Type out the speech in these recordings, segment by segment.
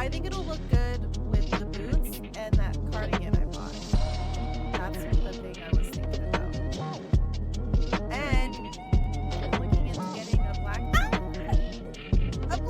I think it'll look good with the boots and that cardigan I bought. That's the thing I was thinking about. And I'm looking into getting a black mesh top.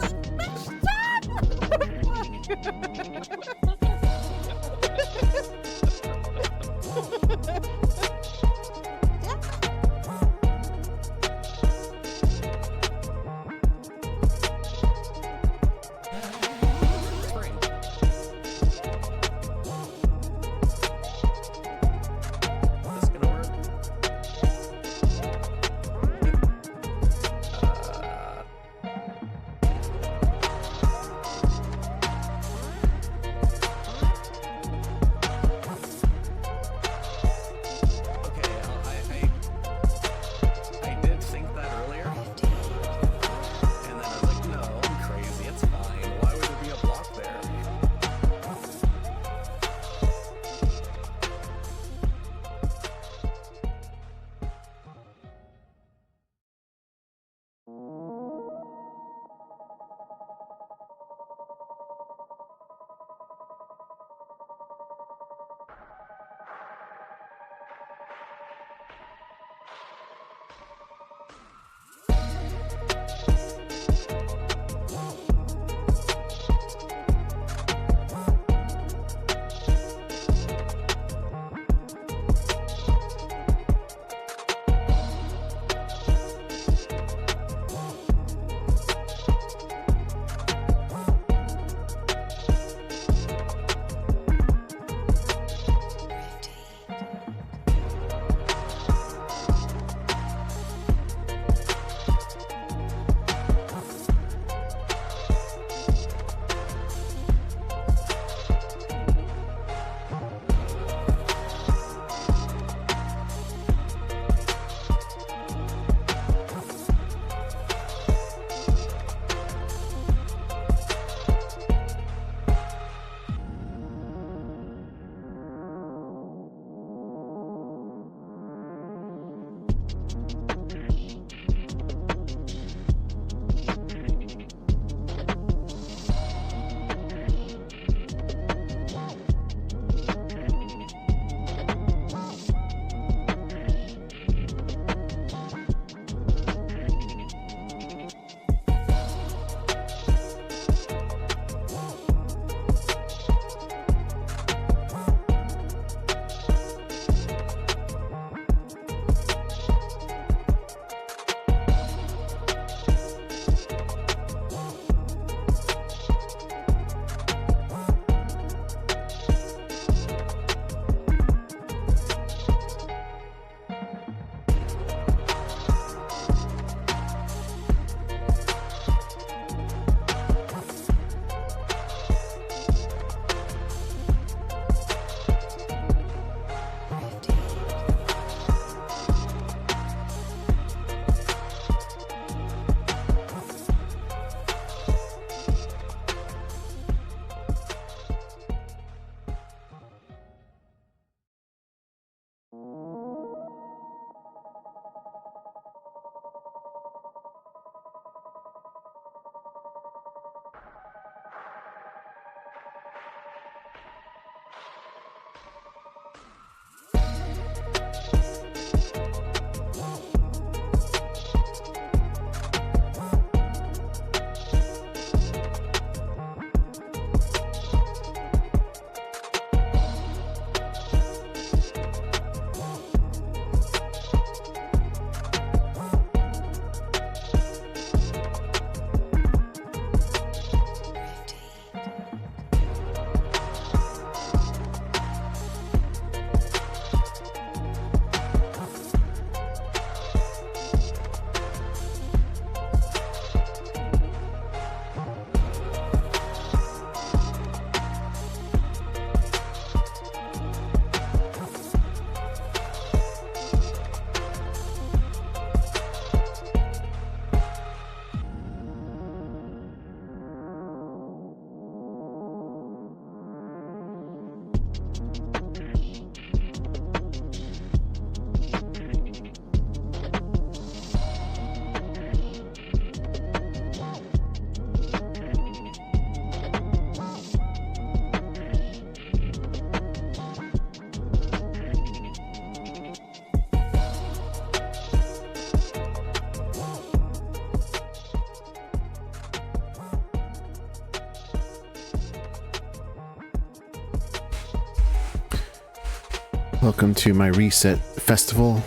Welcome to my reset festival,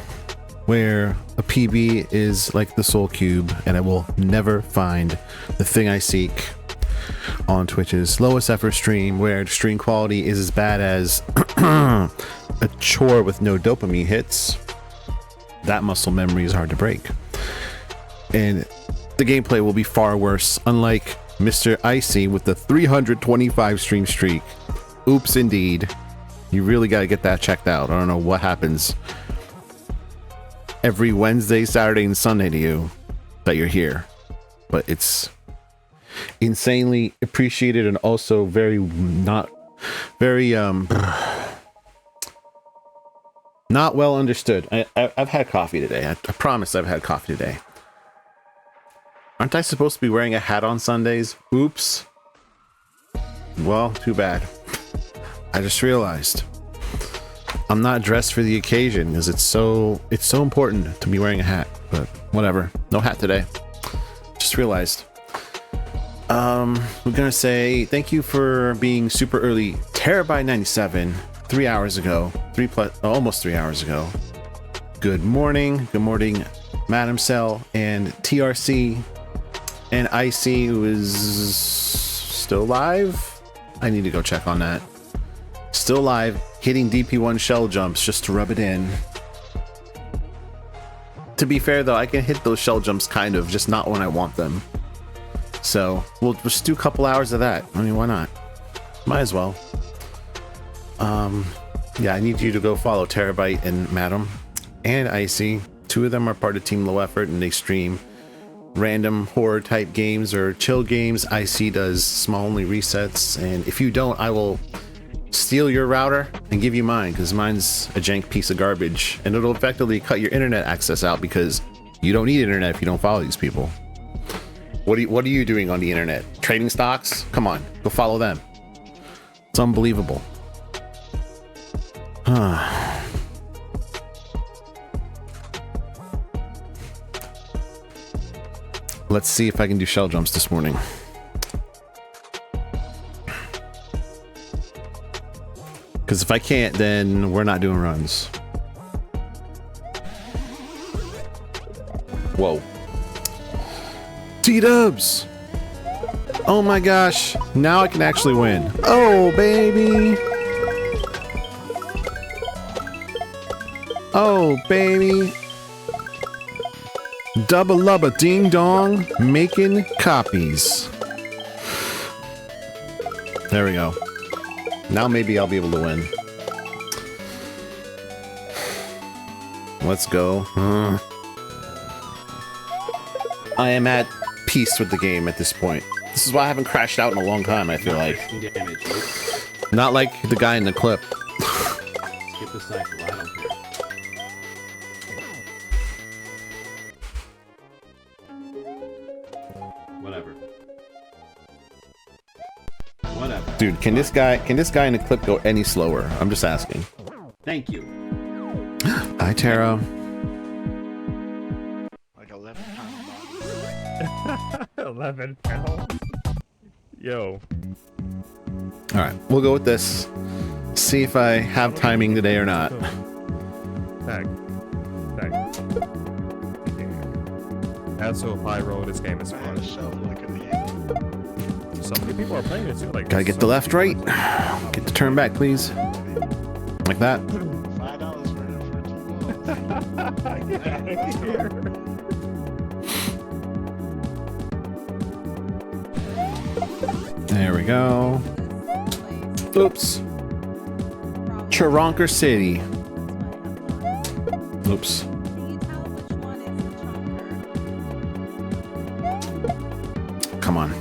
where a PB is like the soul cube and I will never find the thing I seek. On Twitch's lowest effort stream, where stream quality is as bad as a chore with no dopamine hits. That muscle memory is hard to break. And the gameplay will be far worse, unlike Mr. Icy with the 325 stream streak. Oops, indeed. You really got to get that checked out. I don't know what happens every Wednesday, Saturday, and Sunday to you that you're here, but it's insanely appreciated and also very not well understood. I've had coffee today. I promise I've had coffee today. Aren't I supposed to be wearing a hat on Sundays? Oops. Well, too bad. I just realized I'm not dressed for the occasion because it's so important to be wearing a hat, but whatever. No hat today. Just realized. We're gonna say thank you for being super early. Terabyte97, 3 hours ago, almost 3 hours ago. Good morning, Madam Cell and TRC and IC, who is still live. I need to go check on that. Still live, hitting DP1 shell jumps just to rub it in. To be fair though, I can hit those shell jumps kind of, just not when I want them. So we'll just do a couple hours of that. I mean, why not? Might as well. Yeah, I need you to go follow Terabyte and Madam and Icy. Two of them are part of Team Low Effort and they stream random horror type games or chill games. IC does small only resets, and if you don't, I will steal your router and give you mine, because mine's a jank piece of garbage and it'll effectively cut your internet access out, because you don't need internet if you don't follow these people. What are you doing on the internet? Trading stocks? Come on, go follow them. It's unbelievable. Let's see if I can do shell jumps this morning. Because if I can't, then we're not doing runs. Whoa. T-dubs! Oh my gosh, now I can actually win. Oh, baby! Oh, baby! Dubba lubba ding dong, making copies. There we go. Now maybe I'll be able to win. Let's go. I am at peace with the game at this point. This is why I haven't crashed out in a long time, I feel like. Not like the guy in the clip. Skip the cycle, I don't care. Whatever. Dude, can this guy in the clip go any slower? I'm just asking. Thank you. Hi, Tara. Like 11 pounds. 11 pounds. Yo. All right, we'll go with this. See if I have timing today or not. Tag. That's so high roll. This game is fun. So many people are playing it too. Like, Gotta get the left, right. Get the turn back, please. Like that. $5 for Get out of here. There we go. Oops. Charonker City. Oops. Come on.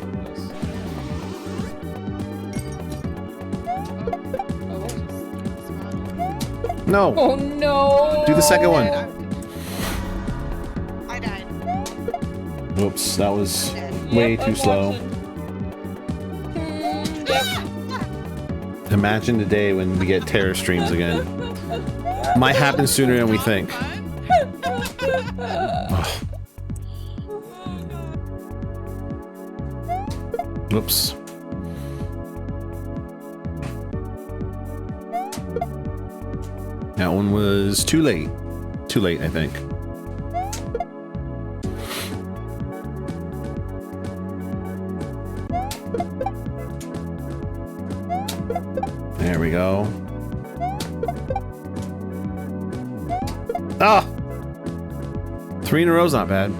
No. Oh no! Do the second one. I died. Oops, that was way too slow. Imagine the day when we get terror streams again. Might happen sooner than we think. Ugh. Oops. That one was too late. Too late, I think. There we go. Ah! 3 in a row's not bad.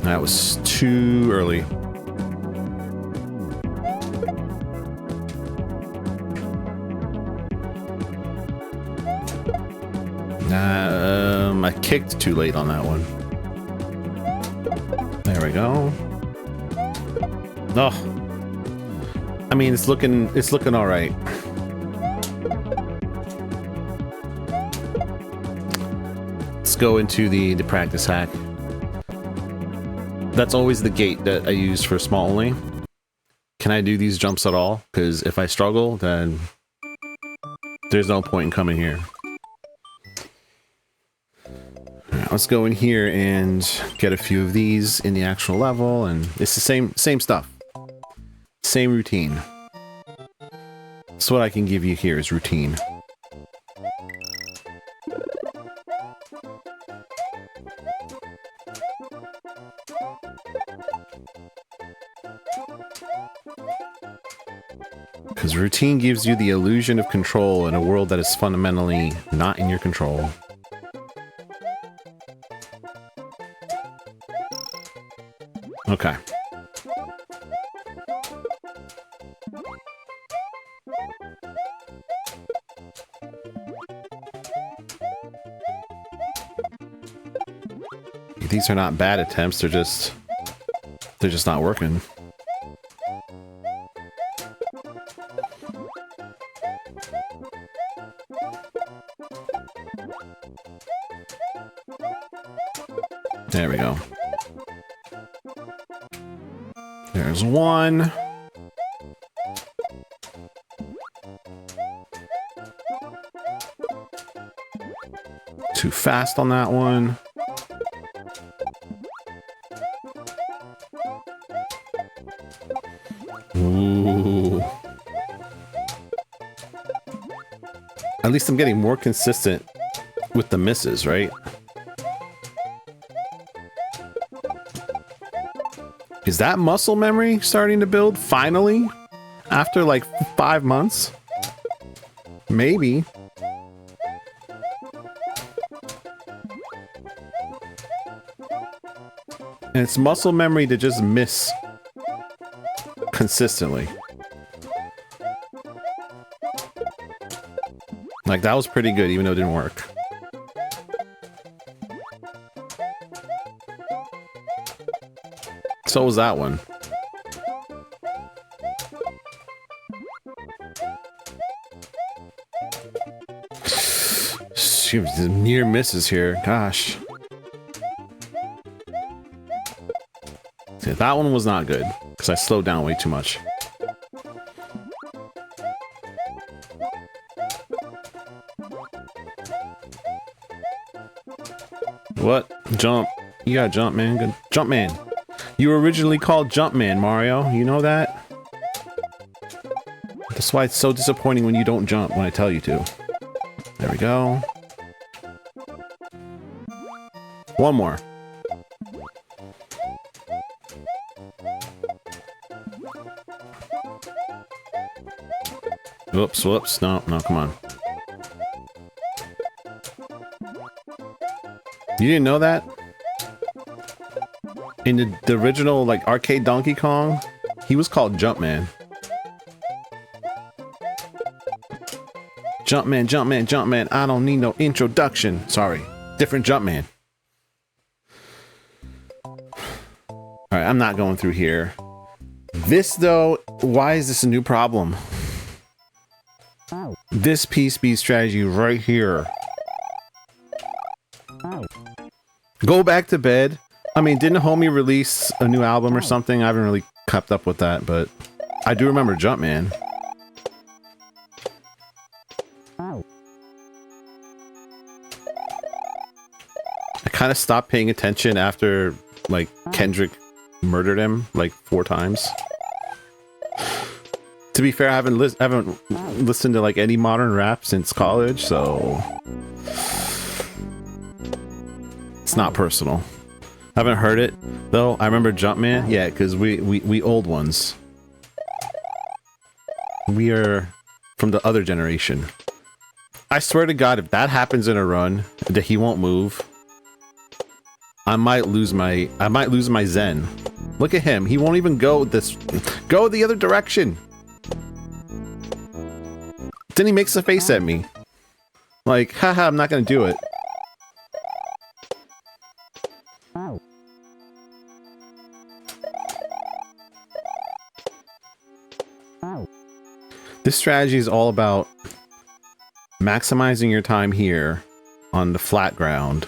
That was too early. I kicked too late on that one. There we go. Oh, I mean, it's looking all right. Let's go into the practice hack. That's always the gate that I use for small only. Can I do these jumps at all? Because if I struggle, then there's no point in coming here. Alright, let's go in here and get a few of these in the actual level, and it's the same stuff. Same routine. So what I can give you here is routine. Because routine gives you the illusion of control in a world that is fundamentally not in your control. Okay. These are not bad attempts, they're just not working. There we go. There's one. Too fast on that one. Ooh. At least I'm getting more consistent with the misses, right? Is that muscle memory starting to build finally? After like 5 months? Maybe. And it's muscle memory to just miss consistently. Like, that was pretty good, even though it didn't work. So was that one. Shoot, near misses here. Gosh. See, that one was not good because I slowed down way too much. What? Jump. You gotta jump, man. Good. Jump, man. You were originally called Jumpman, Mario. You know that? That's why it's so disappointing when you don't jump when I tell you to. There we go. One more. Whoops, whoops. No, no, come on. You didn't know that? In the original, like, arcade Donkey Kong, he was called Jumpman. Jumpman, Jumpman, Jumpman, I don't need no introduction. Sorry, different Jumpman. Alright, I'm not going through here. This, though, why is this a new problem? This PSP strategy right here. Go back to bed. I mean, didn't Homie release a new album or something? I haven't really kept up with that, but I do remember Jumpman. I kind of stopped paying attention after, like, Kendrick murdered him like 4 times. To be fair, I haven't listened to like any modern rap since college, so it's not personal. I haven't heard it though. I remember Jumpman, yeah, because we old ones. We are from the other generation. I swear to God, if that happens in a run, that he won't move, I might lose my zen. Look at him. He won't even go the other direction. Then he makes a face at me. Like, haha, I'm not gonna do it. This strategy is all about maximizing your time here on the flat ground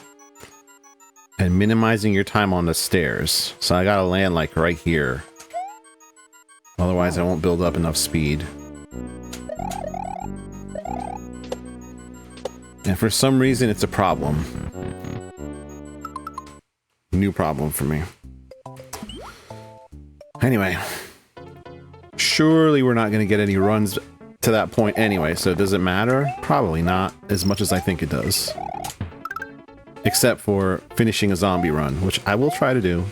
and minimizing your time on the stairs. So I gotta land like right here. Otherwise I won't build up enough speed. And for some reason it's a problem. New problem for me. Anyway. Surely we're not gonna get any runs to that point anyway, so does it matter? Probably not as much as I think it does. Except for finishing a zombie run, which I will try to do.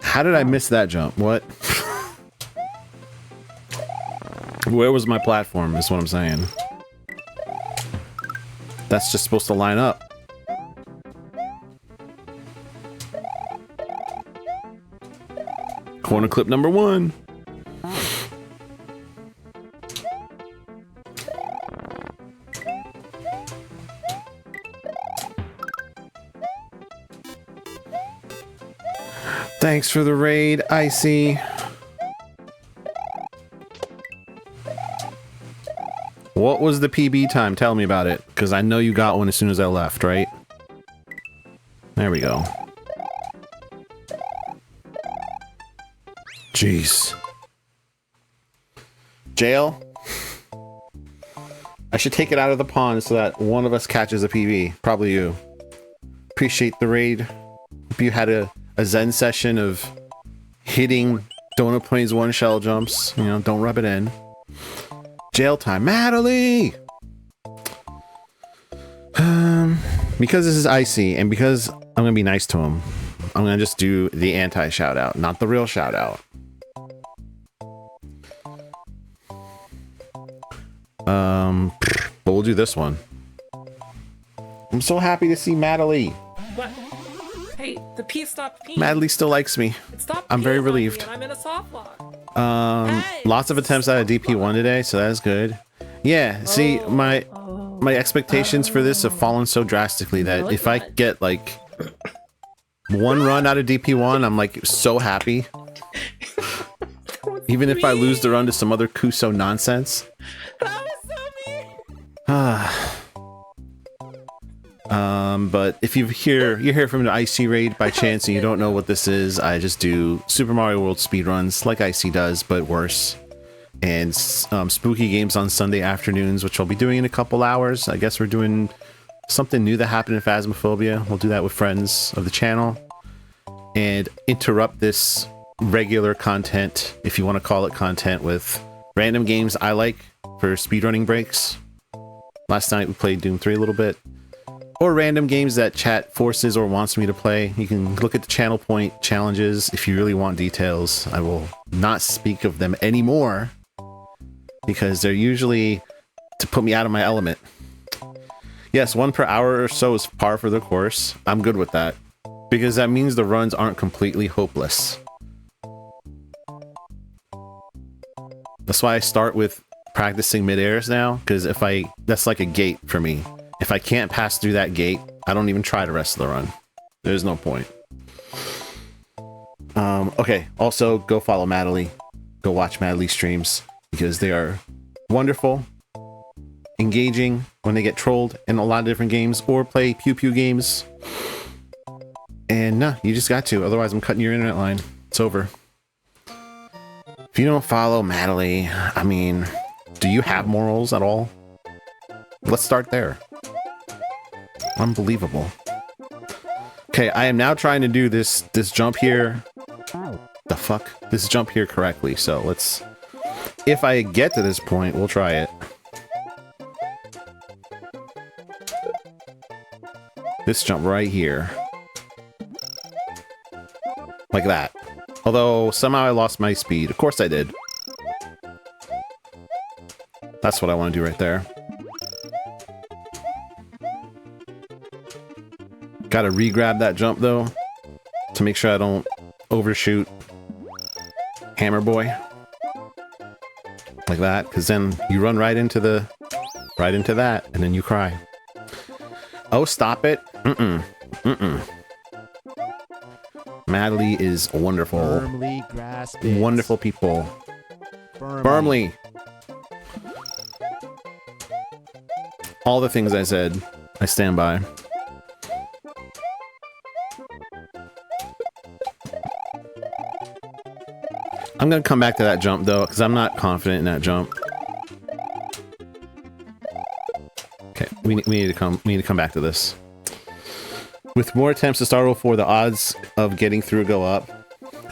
How did I miss that jump? What? Where was my platform is what I'm saying. That's just supposed to line up. Corner clip number 1. Thanks for the raid, Icy. What was the PB time? Tell me about it, because I know you got one as soon as I left, right? There we go. Jeez. Jail? I should take it out of the pond so that one of us catches a PB. Probably you. Appreciate the raid. Hope you had a zen session of hitting Donut Plains 1 shell jumps. You know, don't rub it in. Jail time. Madeline! Because this is Icy, and because I'm gonna be nice to him, I'm gonna just do the anti-shout out, not the real shout out. But we'll do this one. I'm so happy to see Madeline. What? Hey, the pee stopped peeing. Madeline still likes me. It stopped I'm very peeing on relieved. me and I'm in a soft lock. Hey, Lots of attempts at a DP1 today, so that's good. Yeah, see, my expectations for this have fallen so drastically that if I get like one run out of DP1, I'm like so happy. Even if I lose the run to some other Kuso nonsense. that was so mean. But if you're here from the Icy raid by chance and you don't know what this is, I just do Super Mario World speedruns like Icy does, but worse. And spooky games on Sunday afternoons, which I'll be doing in a couple hours. I guess we're doing something new that happened in Phasmophobia. We'll do that with friends of the channel. And interrupt this regular content, if you want to call it content, with random games I like for speedrunning breaks. Last night we played Doom 3 a little bit. Or random games that chat forces or wants me to play. You can look at the channel point challenges if you really want details. I will not speak of them anymore, because they're usually to put me out of my element. Yes, 1 per hour or so is par for the course. I'm good with that, because that means the runs aren't completely hopeless. That's why I start with practicing mid-airs now, because that's like a gate for me. If I can't pass through that gate, I don't even try the rest of the run. There's no point. Okay, also go follow Madeline. Go watch Madeline streams, because they are wonderful, engaging when they get trolled in a lot of different games, or play pew pew games. And no, you just got to, otherwise I'm cutting your internet line. It's over. If you don't follow Madeline, I mean, do you have morals at all? Let's start there. Unbelievable. Okay, I am now trying to do this jump here. The fuck? This jump here correctly. So let's... If I get to this point, we'll try it. This jump right here. Like that. Although, somehow I lost my speed. Of course I did. That's what I want to do right there. Gotta re-grab that jump, though. To make sure I don't overshoot Hammer Boy. Like that. Because then you run right into the... Right into that. And then you cry. Oh, stop it. Mm-mm. Mm-mm. Madeline is wonderful. Firmly grasp it. Wonderful people. Firmly. All the things I said, I stand by. I'm gonna come back to that jump though, because I'm not confident in that jump. Okay, we need to come back to this. With more attempts to Star World 4, the odds of getting through go up.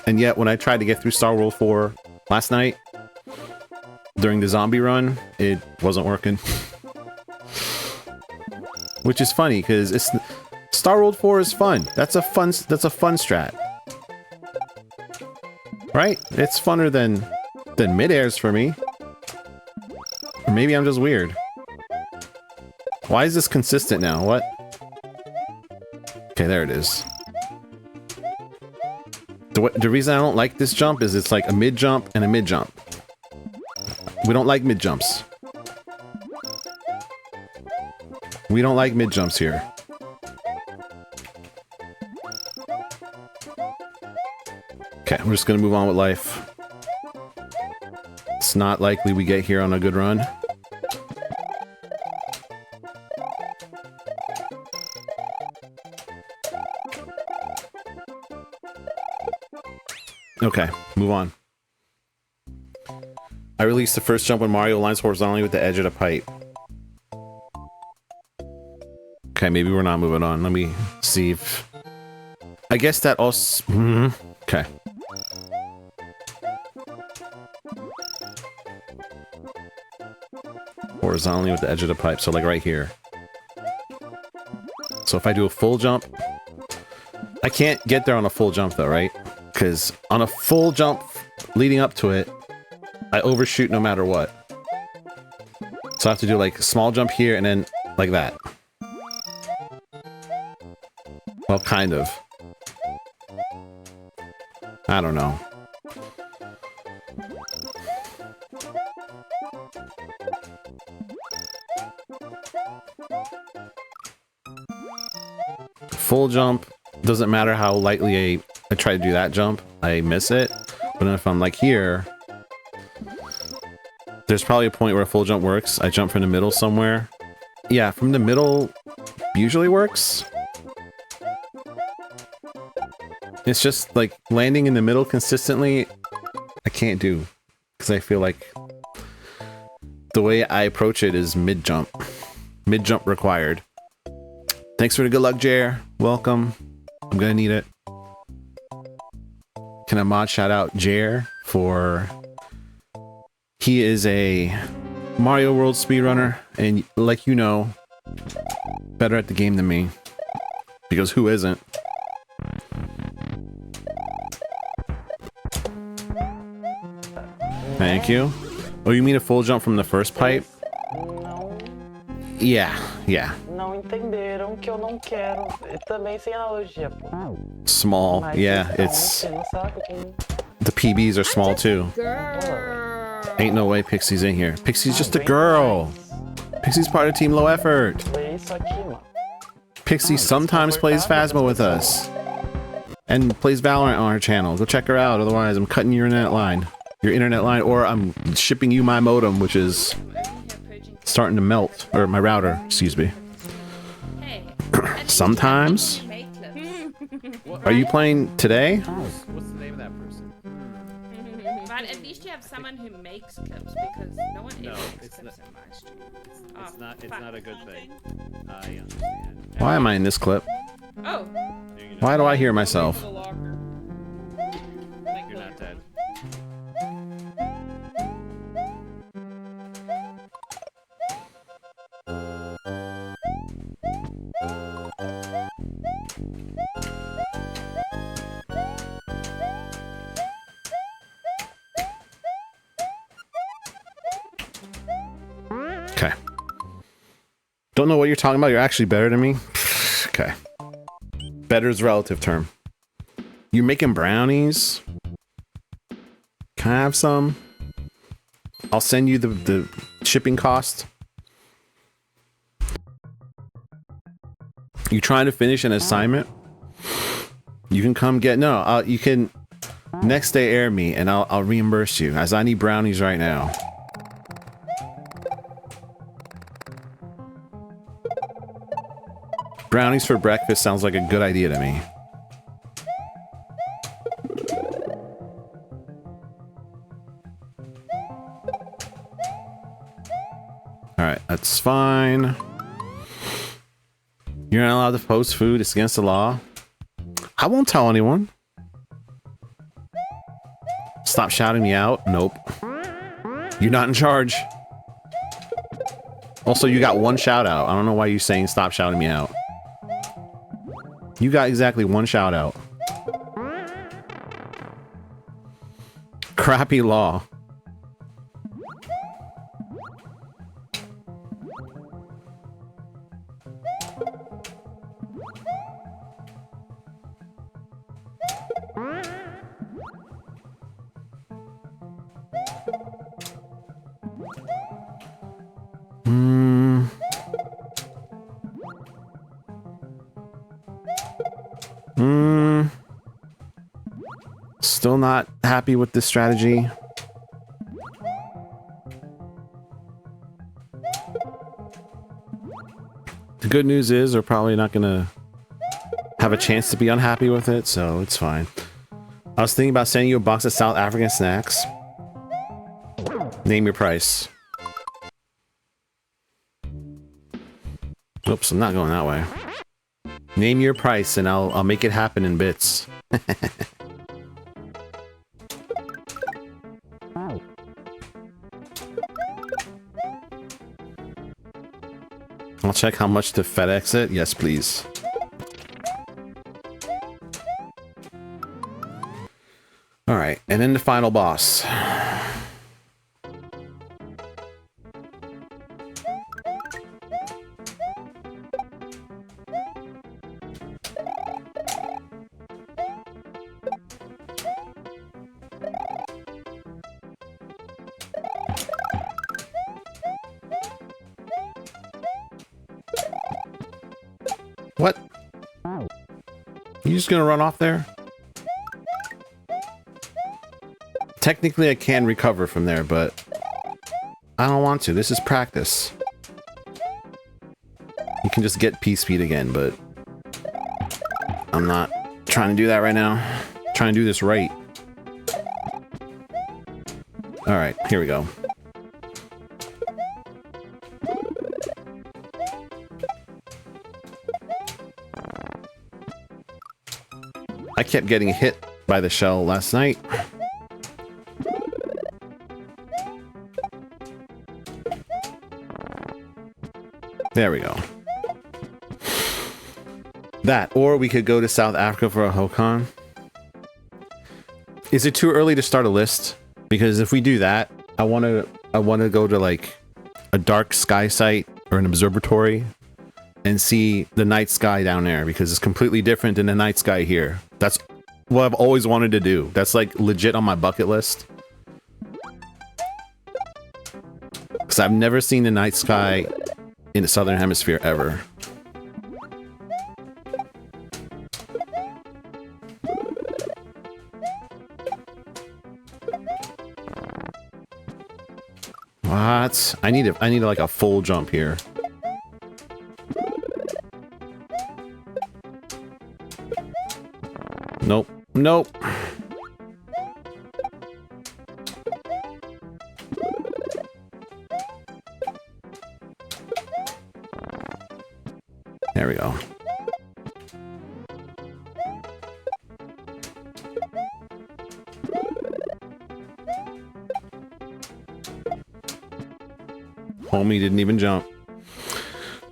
And yet, when I tried to get through Star World 4 last night, during the zombie run, it wasn't working. Which is funny, because it's... Star World 4 is fun. That's a fun strat. Right? It's funner than mid-airs for me. Or maybe I'm just weird. Why is this consistent now? What? Okay, there it is. The reason I don't like this jump is it's like a mid-jump and a mid-jump. We don't like mid-jumps. We don't like mid-jumps here. Okay, we're just gonna move on with life. It's not likely we get here on a good run. Okay, move on. I released the first jump when Mario lines horizontally with the edge of the pipe. Okay, maybe we're not moving on. Let me see if... I guess that also... Okay. Horizontally with the edge of the pipe, so like right here. So if I do a full jump... I can't get there on a full jump though, right? Because on a full jump leading up to it, I overshoot no matter what. So I have to do like a small jump here and then like that. Well, kind of. I don't know. Full jump, doesn't matter how lightly I try to do that jump, I miss it. But then if I'm like here, there's probably a point where a full jump works. I jump from the middle somewhere. Yeah, from the middle usually works. It's just like landing in the middle consistently, I can't do. Because I feel like the way I approach it is mid-jump. Mid-jump required. Thanks for the good luck, Jer. Welcome. I'm gonna need it. Can I mod shout out Jer for... He is a Mario World speedrunner, and like you know, better at the game than me. Because who isn't? Thank you. Oh, you mean a full jump from the first pipe? Não, Yeah. não entenderam que eu não quero. E também sem analogia, pô. Small. Mas Yeah, então, it's... você não sabe como... The PBs are small too. Girl. Ain't no way Pixie's in here. Pixie's just a girl. Pixie's part of Team Low Effort. Foi isso aqui, mano. Pixie sometimes plays Phasma with us. And plays Valorant on her channel. Go check her out, otherwise I'm cutting your internet line. Or I'm shipping you my modem, which is starting to melt. Or my router, excuse me. Sometimes? Are you playing today? What's the name of that person? But at least you have someone who makes clips because no one No, ever makes it's clips in my stream. It's not. It's fuck. not a good thing. I understand. Why am I in this clip? Oh. Why do I hear Go myself? to the locker. You're not dead. Okay. Don't know what you're talking about. You're actually better than me. Okay. Better is a relative term. You're making brownies? Can I have some? I'll send you the shipping cost. You trying to finish an assignment? You can come get... No, you can next day air me and I'll reimburse you as I need brownies right now. Brownies for breakfast sounds like a good idea to me. Alright, that's fine. You're not allowed to post food. It's against the law. I won't tell anyone. Stop shouting me out. Nope. You're not in charge. Also, you got one shout out. I don't know why you're saying stop shouting me out. You got exactly one shout out. Crappy law. Still not happy with this strategy. The good news is they're probably not gonna have a chance to be unhappy with it, so it's fine. I was thinking about sending you a box of South African snacks. Name your price. Oops, I'm not going that way. Name your price and I'll make it happen in bits. I'll check how much to FedEx it. Yes, please. All right, and then the final boss. What? You just gonna run off there? Technically, I can recover from there, but I don't want to. This is practice. You can just get P-Speed again, but I'm not trying to do that right now. I'm trying to do this right. All right, here we go. I kept getting hit by the shell last night. There we go. That, or we could go to South Africa for a Hokan. Is it too early to start a list? Because if we do that, I want to go to like a dark sky site or an observatory and see the night sky down there, because it's completely different than the night sky here. That's what I've always wanted to do. That's like legit on my bucket list. Because I've never seen the night sky in the southern hemisphere ever. What? I need like a full jump here. Nope. Nope. we go. Homie didn't even jump.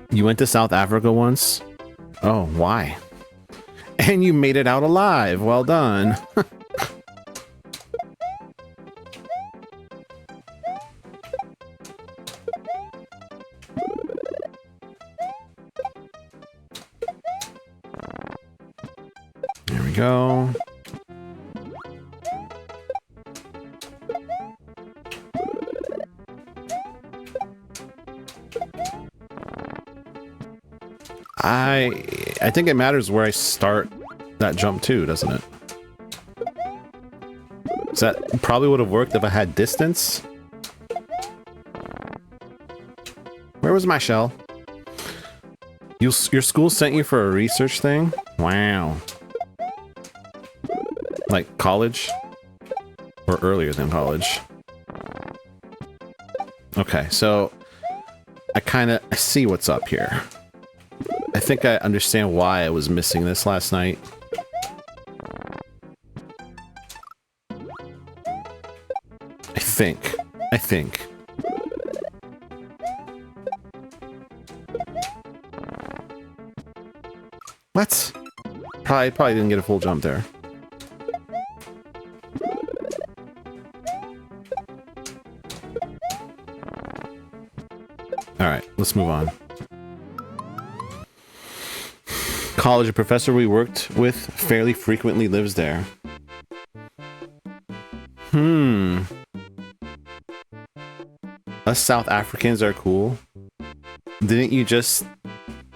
You went to South Africa once? Oh, why? And you made it out alive. Well done. There we go. I think it matters where I start that jump too, doesn't it? So that probably would have worked if I had distance. Where was my shell? Your school sent you for a research thing? Wow. Like college? Or earlier than college? Okay, so I see what's up here. I think I understand why I was missing this last night. I think. What? Probably didn't get a full jump there. Alright, let's move on. College, a professor we worked with fairly frequently lives there. Us South Africans are cool. Didn't you just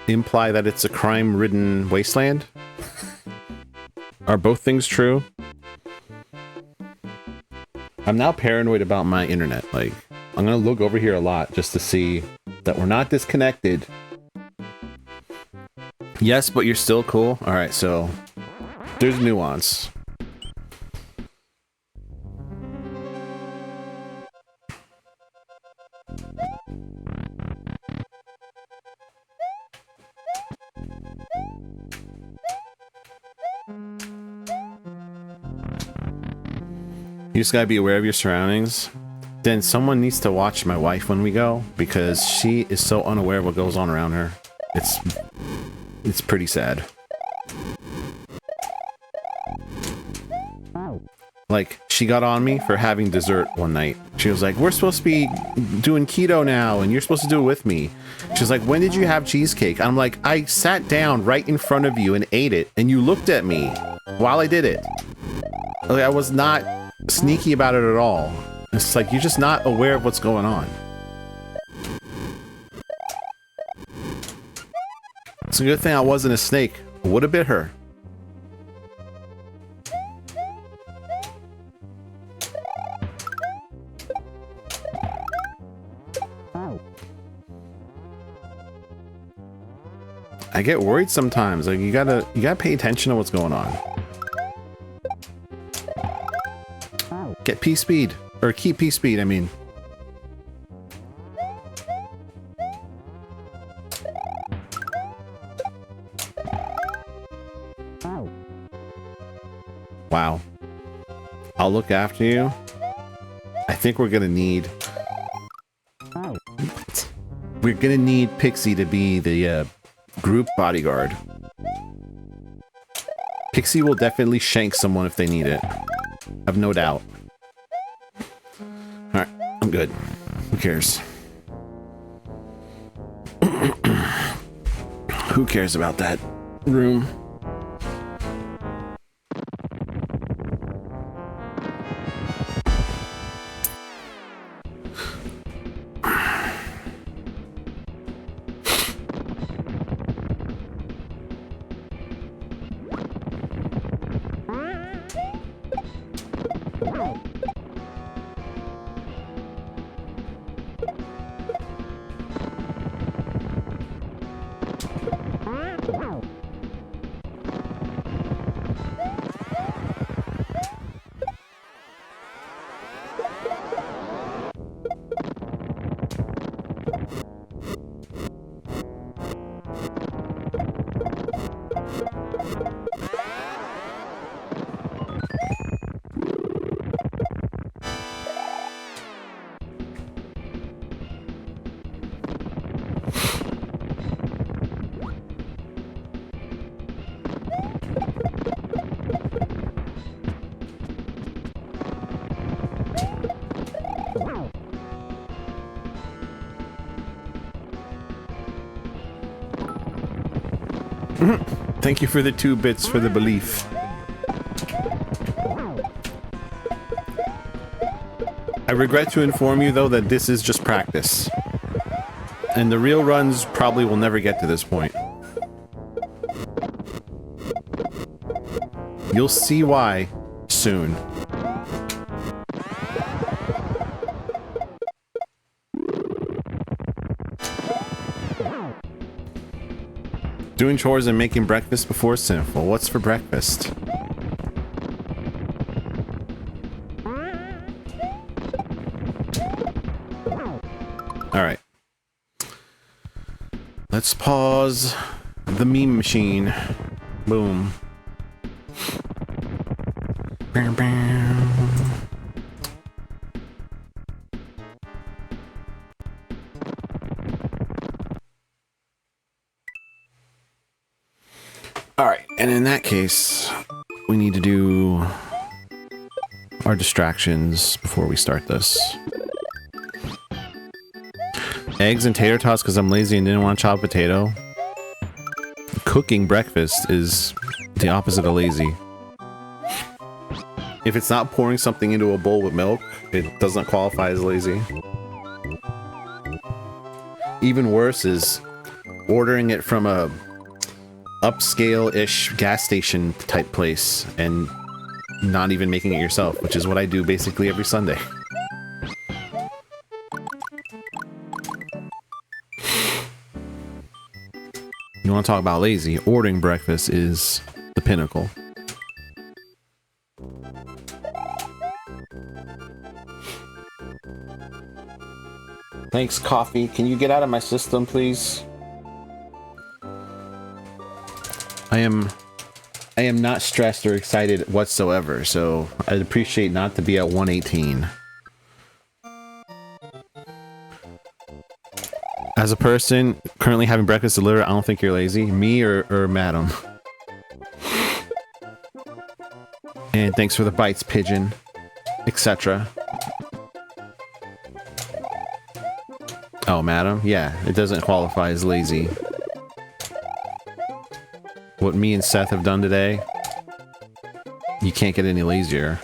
imply that it's a crime-ridden wasteland? Are both things true? I'm now paranoid about my internet. Like, I'm gonna look over here a lot just to see that we're not disconnected. Yes, but you're still cool? Alright, so there's nuance. You just gotta be aware of your surroundings. Then someone needs to watch my wife when we go, because she is so unaware of what goes on around her. It's pretty sad. Like, she got on me for having dessert one night. She was like, we're supposed to be doing keto now, and you're supposed to do it with me. She's like, when did you have cheesecake? I'm like, I sat down right in front of you and ate it, and you looked at me while I did it. Like, I was not sneaky about it at all. It's like, you're just not aware of what's going on. It's a good thing I wasn't a snake. Would have bit her. I get worried sometimes. Like, you gotta pay attention to what's going on. Get P speed. Or keep P speed, I mean. Wow. I'll look after you. I think we're gonna need... We're gonna need Pixie to be the group bodyguard. Pixie will definitely shank someone if they need it. I've no doubt. Alright, I'm good. Who cares? Who cares about that room? Thank you for the 2 bits for the belief. I regret to inform you, though, that this is just practice. And the real runs probably will never get to this point. You'll see why soon. Doing chores and making breakfast before is sinful. What's for breakfast? Alright. Let's pause the meme machine. Boom. Bam, bam. Alright, and in that case, we need to do our distractions before we start this. Eggs and tater tots because I'm lazy and didn't want to chop a potato. Cooking breakfast is the opposite of lazy. If it's not pouring something into a bowl with milk, it doesn't qualify as lazy. Even worse is ordering it from a upscale-ish gas station type place and not even making it yourself, which is what I do basically every Sunday. You want to talk about lazy? Ordering breakfast is the pinnacle. Thanks, coffee. Can you get out of my system, please? I am not stressed or excited whatsoever, so I'd appreciate not to be at 118. As a person currently having breakfast delivered, I don't think you're lazy. Me or madam. And thanks for the bites, pigeon, etc. Oh, madam? Yeah, it doesn't qualify as lazy. What me and Seth have done today, you can't get any lazier.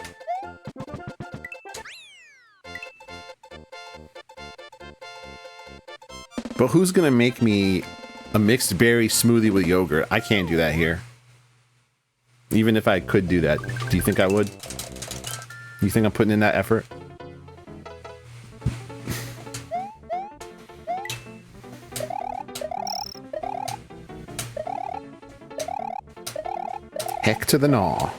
But who's gonna make me a mixed berry smoothie with yogurt? I can't do that here. Even if I could do that, do you think I would? You think I'm putting in that effort? Heck to the gnaw.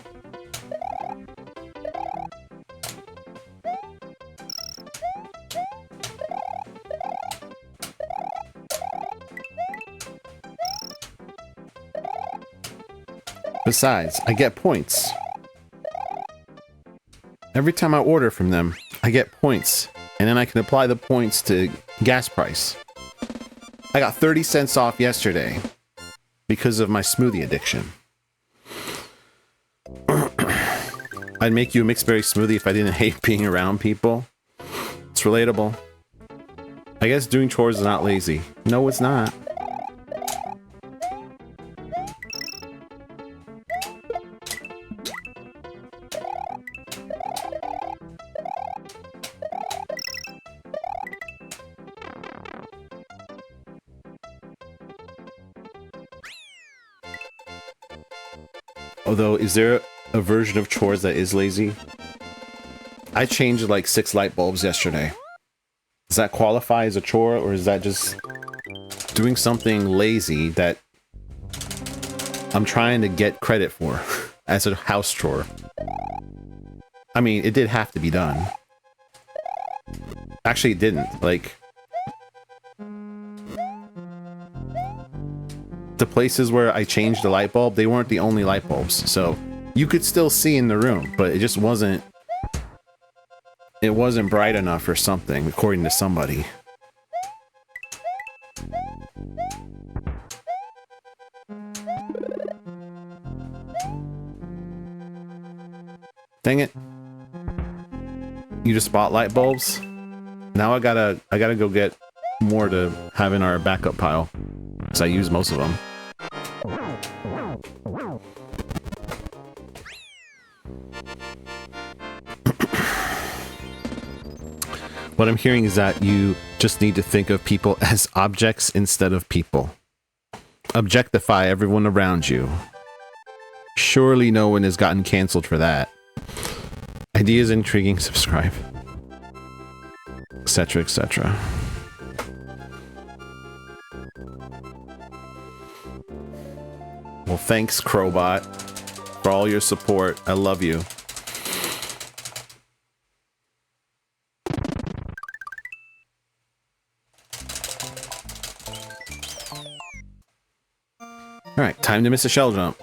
Besides, I get points. Every time I order from them, I get points, and then I can apply the points to gas price. I got 30 cents off yesterday because of my smoothie addiction. I'd make you a mixed berry smoothie if I didn't hate being around people. It's relatable. I guess doing chores is not lazy. No, it's not. Although, is there a version of chores that is lazy? I changed like 6 light bulbs yesterday. Does that qualify as a chore, or is that just doing something lazy that I'm trying to get credit for as a house chore? I mean, it did have to be done. Actually, it didn't. Like, the places where I changed the light bulb, they weren't the only light bulbs, so you could still see in the room, but it just wasn't bright enough or something, according to somebody. Dang it. You just bought light bulbs? Now I gotta go get more to have in our backup pile, because I use most of them. What I'm hearing is that you just need to think of people as objects instead of people. Objectify everyone around you. Surely no one has gotten canceled for that. Ideas intriguing, subscribe. Etc, etc. Well, thanks, Crowbot, for all your support. I love you. Alright, time to miss a shell jump.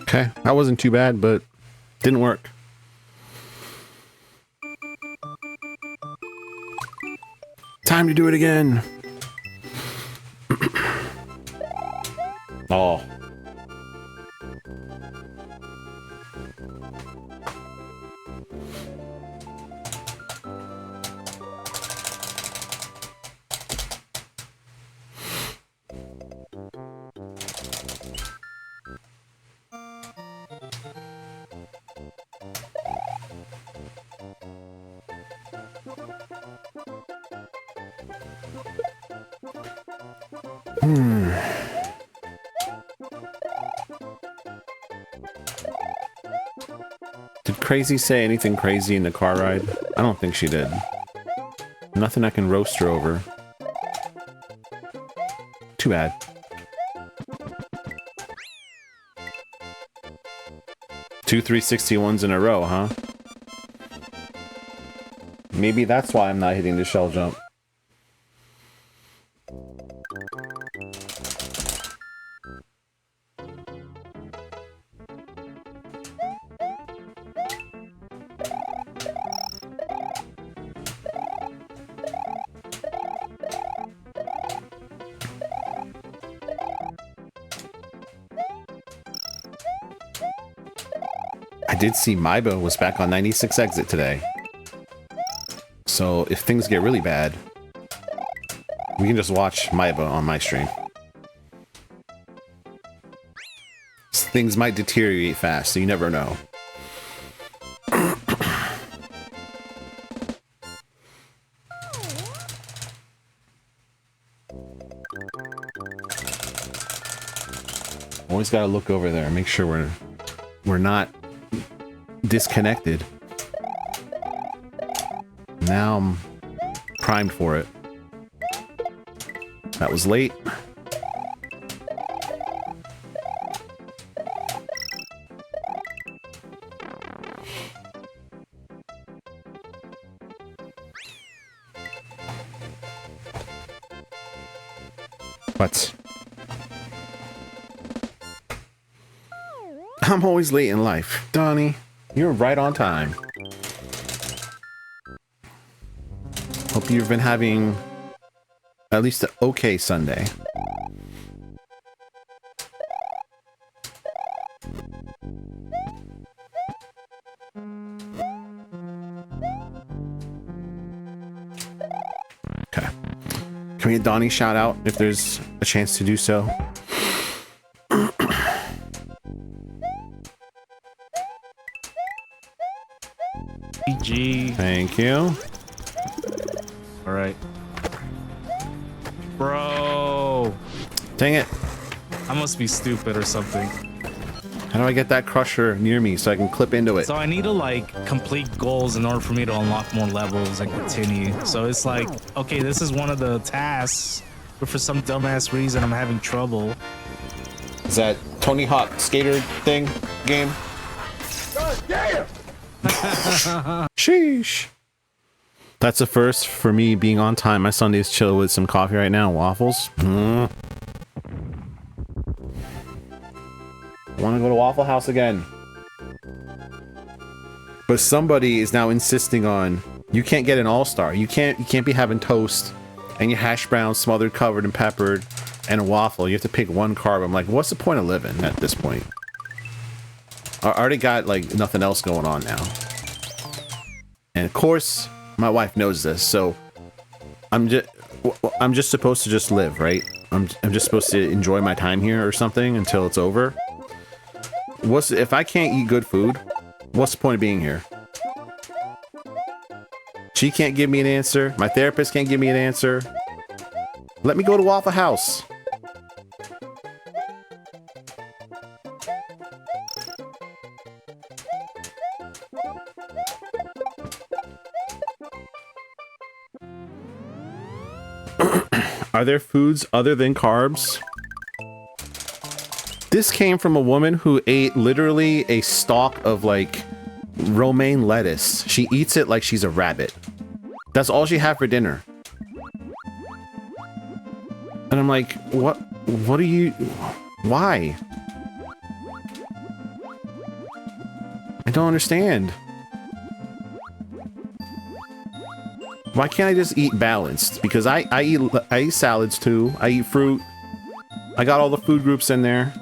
Okay, that wasn't too bad, but didn't work. Time to do it again. Oh. Did Crazy say anything crazy in the car ride? I don't think she did. Nothing I can roast her over. Too bad. Two 361s in a row, huh? Maybe that's why I'm not hitting the shell jump. I did see Maiba was back on 96 exit today. So if things get really bad, we can just watch Maiba on my stream. Things might deteriorate fast, so you never know. Always gotta look over there and make sure we're not disconnected. Now I'm primed for it. That was late. What? I'm always late in life. Donnie, you're right on time. Hope you've been having at least an okay Sunday. Okay. Can we get Donnie shout out if there's a chance to do so? GG. Thank you. All right. Bro. Dang it. I must be stupid or something. How do I get that crusher near me so I can clip into it? So I need to like complete goals in order for me to unlock more levels and continue. So it's like, okay, this is one of the tasks, but for some dumbass reason I'm having trouble. Is that Tony Hawk skater thing game? God damn! Sheesh. That's a first for me being on time. My Sunday's chill with some coffee right now. Waffles. Want to go to Waffle House again. But somebody is now insisting on you can't get an all-star. You can't be having toast and your hash brown smothered, covered, and peppered, and a waffle. You have to pick one carb. I'm like, what's the point of living at this point? I already got like nothing else going on now. And of course, my wife knows this, so I'm just supposed to just live, right? I'm just supposed to enjoy my time here or something until it's over. If I can't eat good food, what's the point of being here? She can't give me an answer. My therapist can't give me an answer. Let me go to Waffle House. Are there foods other than carbs? This came from a woman who ate literally a stalk of like romaine lettuce. She eats it like she's a rabbit. That's all she had for dinner. And I'm like, what are you, why? I don't understand. Why can't I just eat balanced? Because I eat salads too. I eat fruit. I got all the food groups in there.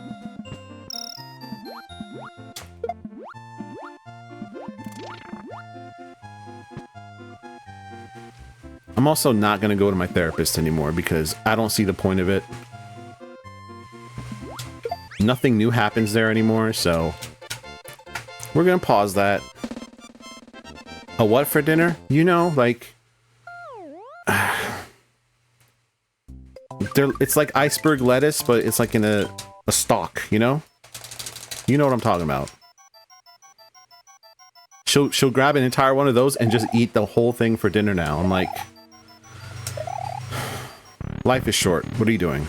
I'm also not going to go to my therapist anymore because I don't see the point of it. Nothing new happens there anymore, so we're going to pause that. A what for dinner? You know, like it's like iceberg lettuce, but it's like in a stalk, you know? You know what I'm talking about. She'll grab an entire one of those and just eat the whole thing for dinner now. I'm like, life is short. What are you doing?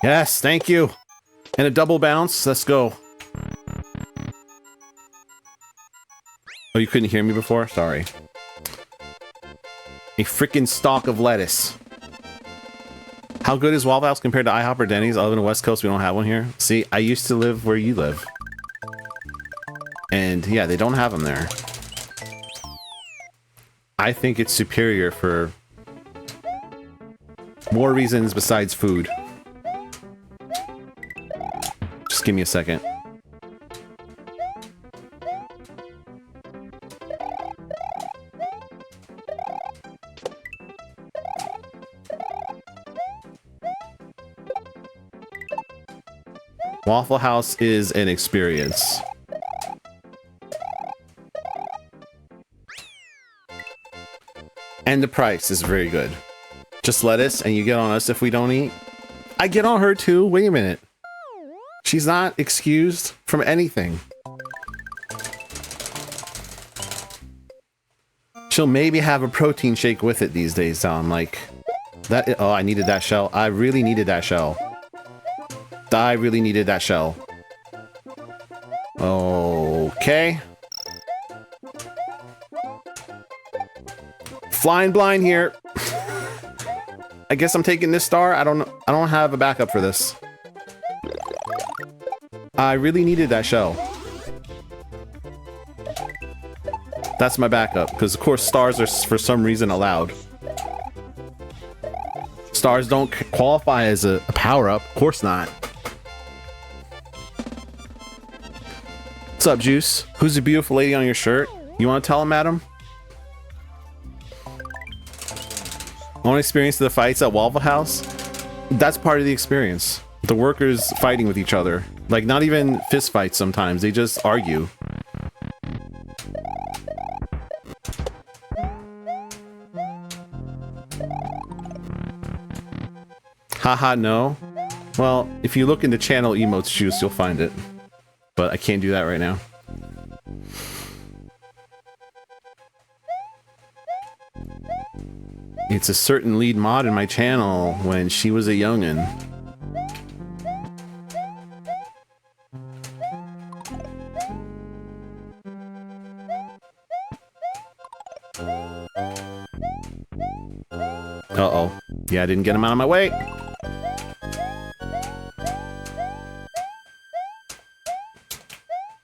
Yes, thank you. And a double bounce. Let's go. Oh, you couldn't hear me before? Sorry. A freaking stalk of lettuce. How good is Waffle House compared to IHOP or Denny's? I live in the West Coast. We don't have one here. See, I used to live where you live. And yeah, they don't have them there. I think it's superior for more reasons besides food. Just give me a second. Waffle House is an experience. And the price is very good. Just lettuce and you get on us if we don't eat. I get on her too. Wait a minute. She's not excused from anything. She'll maybe have a protein shake with it these days, so I'm like, that. Oh, I needed that shell. I really needed that shell. I really needed that shell. Okay. Flying blind here. I guess I'm taking this star. I don't have a backup for this. I really needed that shell. That's my backup, because of course stars are for some reason allowed. Stars don't qualify as a power-up. Of course not. What's up, Juice? Who's the beautiful lady on your shirt? You want to tell him, madam? Own experience of the fights at Waffle House? That's part of the experience. The workers fighting with each other. Like, not even fist fights sometimes. They just argue. Haha, no. Well, if you look into channel emotes Juice, you'll find it. But I can't do that right now. It's a certain lead mod in my channel when she was a youngin'. Uh-oh. Yeah, I didn't get him out of my way.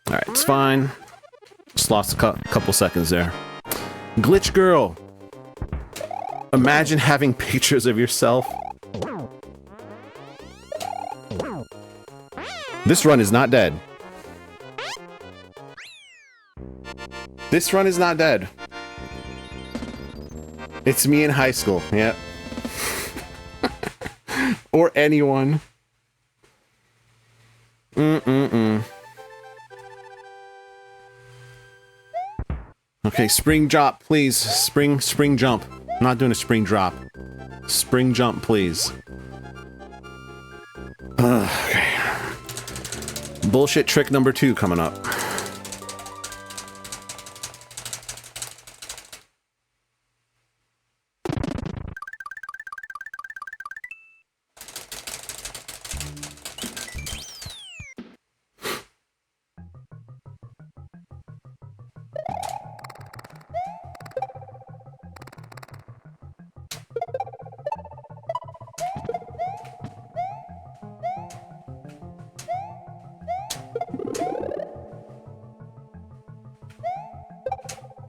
Alright, it's fine. Just lost a couple seconds there. Glitch girl. Imagine having pictures of yourself. This run is not dead. This run is not dead. It's me in high school. Yep. Or anyone. Okay, spring drop, please. Spring jump. I'm not doing a spring drop. Spring jump, please. Okay. Bullshit trick number 2 coming up.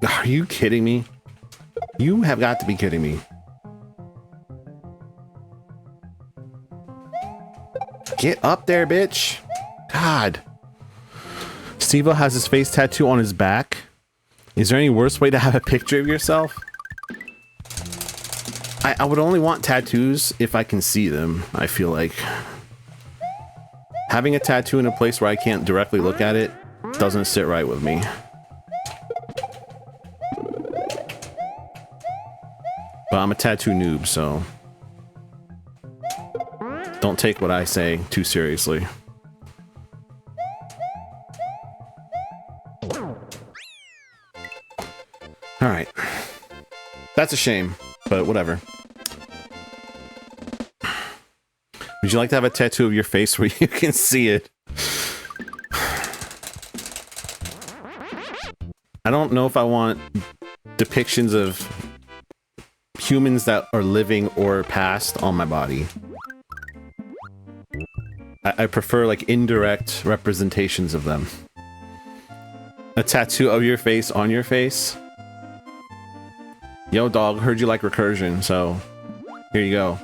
Are you kidding me? You have got to be kidding me. Get up there, bitch. God. Steve-O has his face tattoo on his back. Is there any worse way to have a picture of yourself? I would only want tattoos if I can see them, I feel like. Having a tattoo in a place where I can't directly look at it doesn't sit right with me. But I'm a tattoo noob, so don't take what I say too seriously. Alright. That's a shame, but whatever. Would you like to have a tattoo of your face where you can see it? I don't know if I want depictions of humans that are living or past on my body. I prefer like indirect representations of them. A tattoo of your face on your face. Yo, dog, heard you like recursion, so here you go.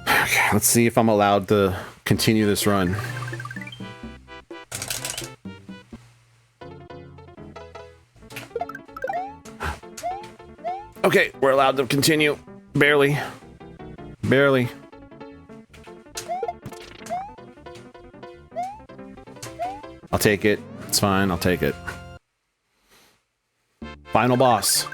Okay, let's see if I'm allowed to continue this run. Okay, we're allowed to continue. Barely. Barely. I'll take it. It's fine, I'll take it. Final boss.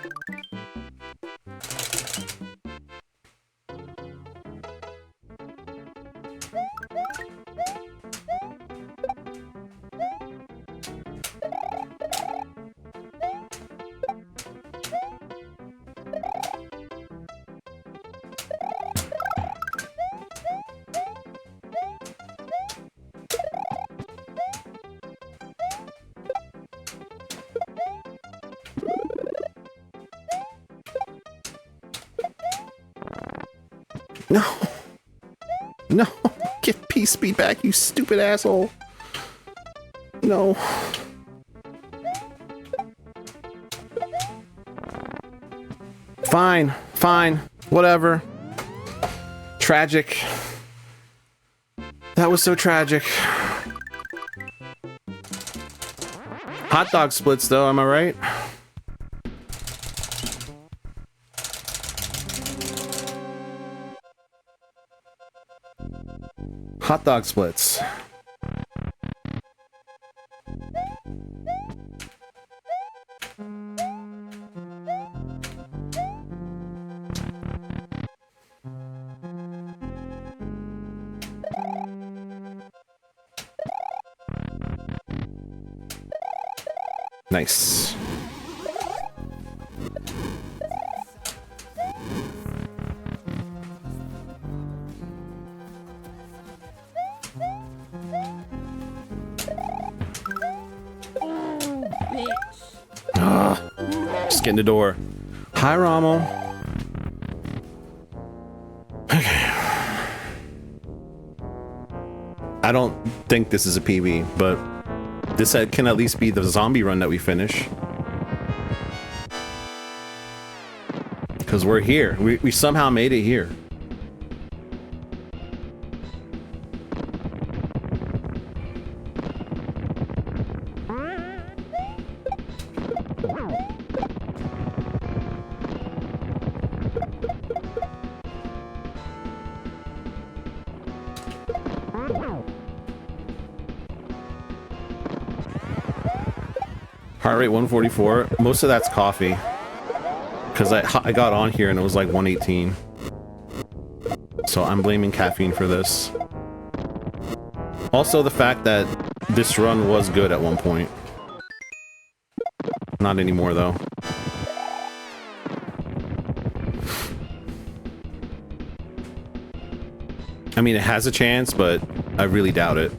No. No. Get P-Speed back, you stupid asshole. No. Fine. Fine. Whatever. Tragic. That was so tragic. Hot dog splits, though, am I right? Hot dog splits. Nice. Just get in the door. Hi, Rommel. Okay. I don't think this is a PB, but this can at least be the zombie run that we finish. Because we're here. We somehow made it here. Heart rate 144. Most of that's coffee. Because I got on here and it was like 118. So I'm blaming caffeine for this. Also the fact that this run was good at one point. Not anymore though. I mean, it has a chance, but I really doubt it.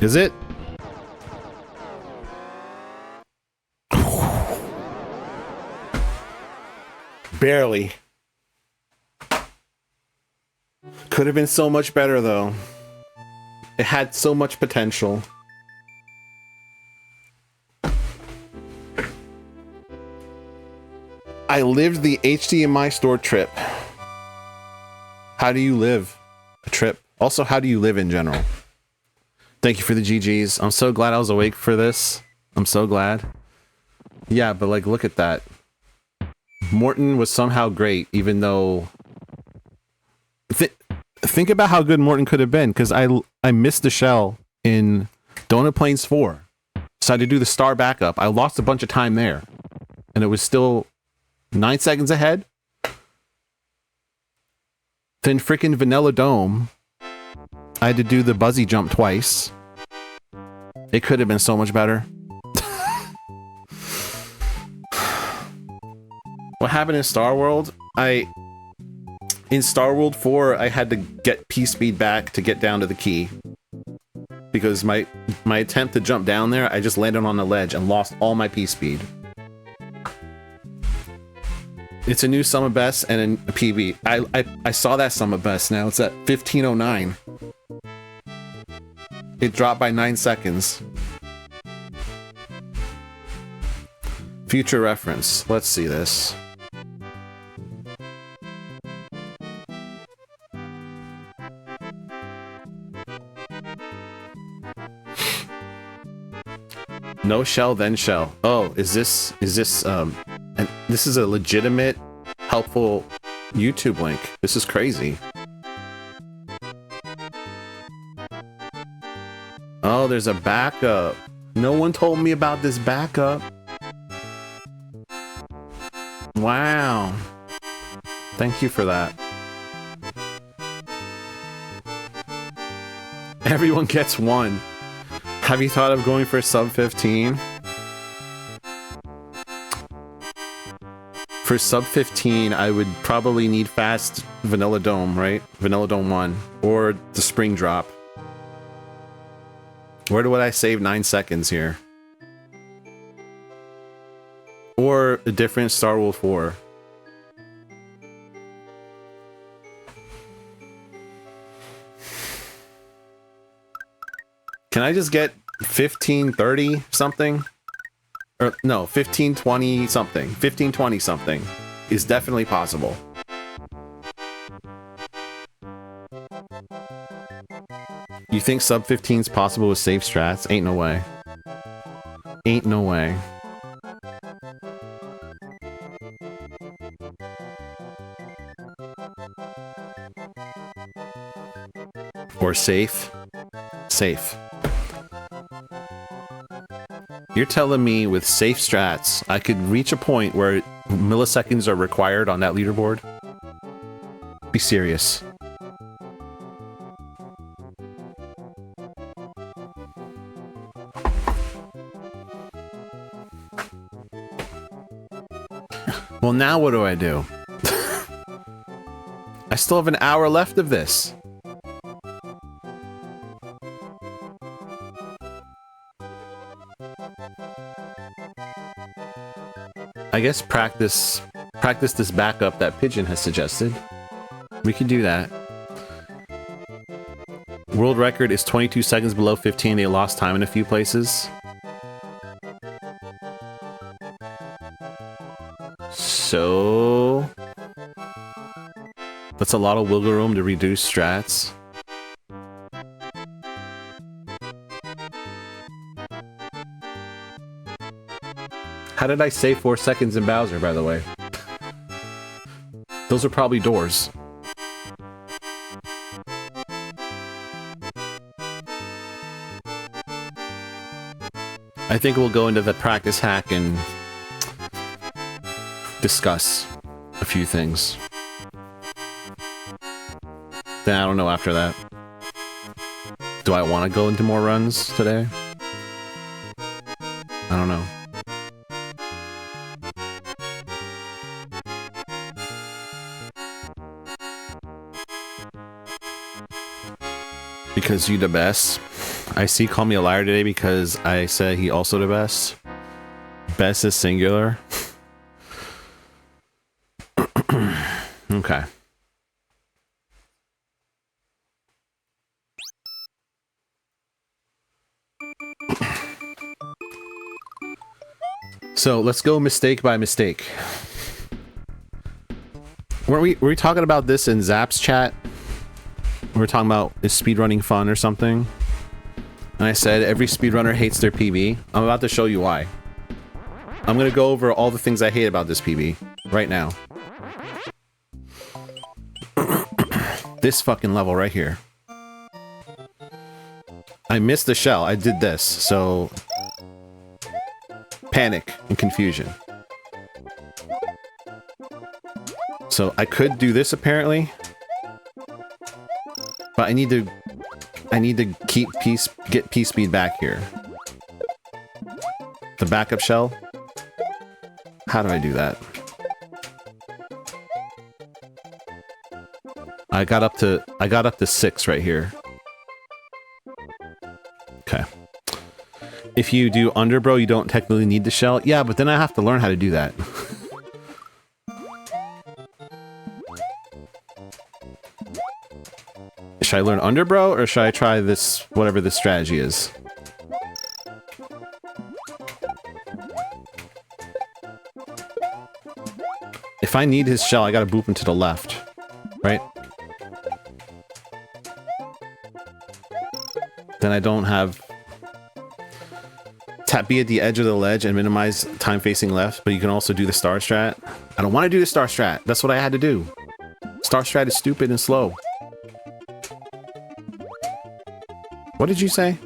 Is it? Barely. Could have been so much better though. It had so much potential. I lived the HDMI store trip. How do you live a trip? Also, how do you live in general? Thank you for the GGs. I'm so glad I was awake for this. I'm so glad. Yeah, but like, look at that. Morton was somehow great, even though... Think about how good Morton could have been, because I missed the shell in Donut Plains 4. So I had to do the star backup. I lost a bunch of time there. And it was still 9 seconds ahead. Then freaking Vanilla Dome, I had to do the Buzzy jump twice. It could have been so much better. What happened in Star World? In Star World 4, I had to get P-speed back to get down to the key. Because my attempt to jump down there, I just landed on the ledge and lost all my P-speed. It's a new Summer Best and a PB. I saw that Summer Best now. It's at 1509. It dropped by 9 seconds. Future reference. Let's see this. No shell, then shell. Oh, is this and this is a legitimate, helpful YouTube link. This is crazy. Oh, there's a backup. No one told me about this backup. Wow. Thank you for that. Everyone gets one. Have you thought of going for sub 15? For sub 15, I would probably need fast Vanilla Dome, right? Vanilla Dome 1. Or the Spring Drop. Where would I save 9 seconds here? Or a different Star World 4. Can I just get 1530 something? Or no, 1520 something. 1520 something is definitely possible. You think sub 15 is possible with safe strats? Ain't no way. Ain't no way. safe. Safe. You're telling me with safe strats, I could reach a point where milliseconds are required on that leaderboard? Be serious. Well, now what do I do? I still have an hour left of this. I guess practice this backup that Pigeon has suggested. We could do that. World record is 22 seconds below 15. They lost time in a few places. So that's a lot of wiggle room to reduce strats. How did I say 4 seconds in Bowser, by the way? Those are probably doors. I think we'll go into the practice hack and discuss a few things. Then I don't know after that. Do I want to go into more runs today? I don't know. Because you the best. I see call me a liar today because I said he also the best. Best is singular. Okay. So let's go mistake by mistake. Were we talking about this in Zap's chat? We were talking about is speedrunning fun or something? And I said every speedrunner hates their PB. I'm about to show you why. I'm gonna go over all the things I hate about this PB right now. This fucking level right here. I missed the shell. I did this, so panic and confusion. So I could do this apparently, but I need to keep get P speed back here. The backup shell. How do I do that? I got up to 6 right here. Okay. If you do underbro, you don't technically need the shell. Yeah, but then I have to learn how to do that. Should I learn underbro or should I try this, whatever this strategy is? If I need his shell, I gotta boop him to the left, right? Then I don't have... Tap B at the edge of the ledge and minimize time facing left, but you can also do the star strat. I don't want to do the star strat. That's what I had to do. Star strat is stupid and slow. What did you say?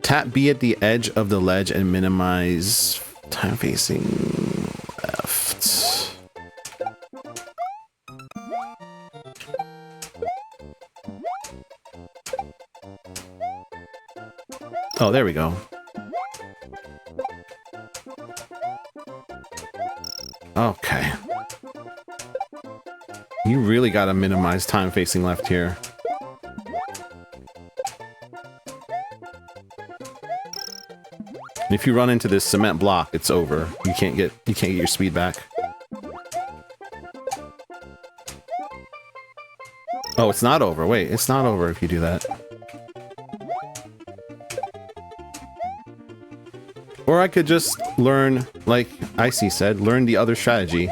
Tap B at the edge of the ledge and minimize time facing left. Oh, there we go. Okay. You really gotta minimize time facing left here. And if you run into this cement block, it's over. You can't get your speed back. Oh, it's not over. Wait, it's not over if you do that. Or I could just learn, like Icy said, learn the other strategy.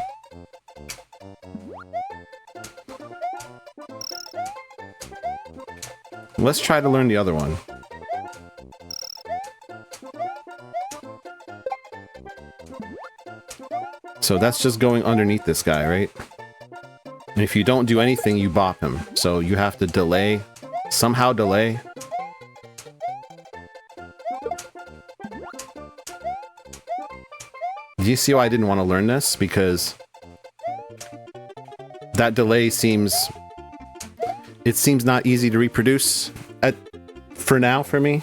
Let's try to learn the other one. So that's just going underneath this guy, right? And if you don't do anything, you bop him. So you have to delay somehow delay. Do you see why I didn't want to learn this? Because that delay seems not easy to reproduce for now for me.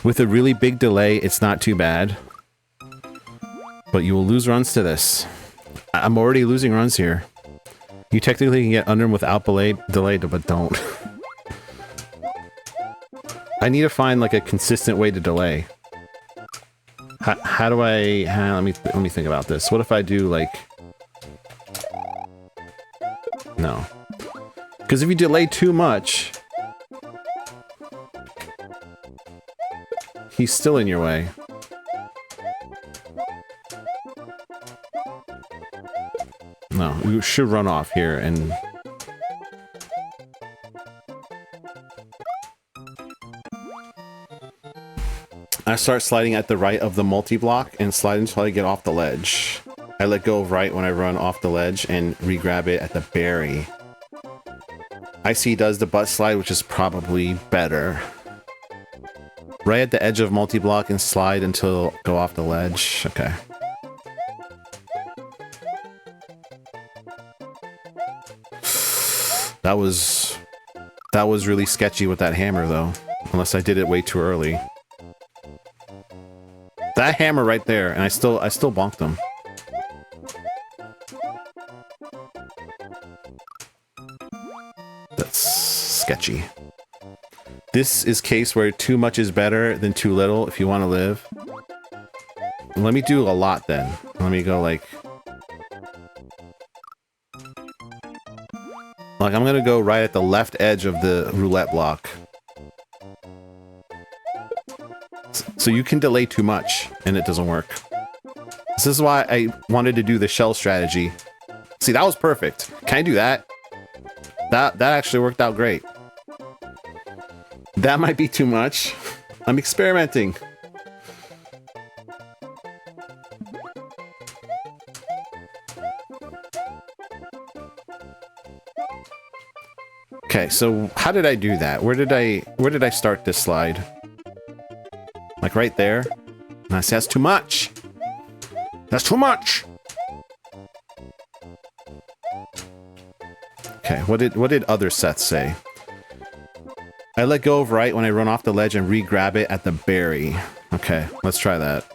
With a really big delay, it's not too bad. But you will lose runs to this. I'm already losing runs here. You technically can get under them without delay, but don't. I need to find like a consistent way to delay. How do I... let me think about this. What if I do like... No. Because if you delay too much... He's still in your way. No, we should run off here and... I start sliding at the right of the multi-block and slide until I get off the ledge. I let go of right when I run off the ledge and re-grab it at the berry. Icy does the butt slide, which is probably better. Right at the edge of multi-block and slide until go off the ledge. Okay. That was really sketchy with that hammer though. Unless I did it way too early. That hammer right there, and I still bonked him. That's sketchy. This is case where too much is better than too little if you want to live. Let me do a lot then. Let me go like I'm gonna go right at the left edge of the roulette block. So you can delay too much and it doesn't work. This is why I wanted to do the shell strategy. See, that was perfect. Can I do that? That actually worked out great. That might be too much. I'm experimenting. Okay, so how did I do that? Where did I start this slide? Like right there? And I say that's too much. That's too much. Okay, what did other sets say? I let go of right when I run off the ledge and re-grab it at the berry. Okay, let's try that.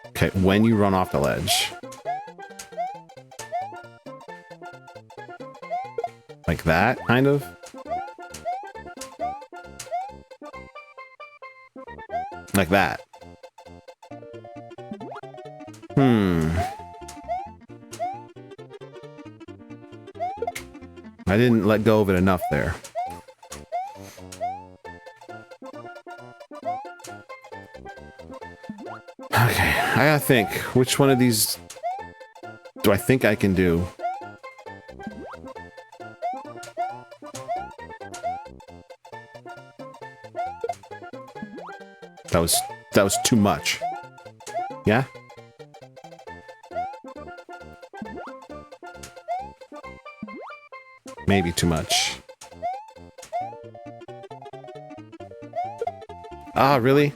Okay, when you run off the ledge. Like that, kind of? Like that. I didn't let go of it enough there. Okay, I gotta think. Which one of these do I think I can do? That was too much. Yeah? Maybe too much. Ah, really?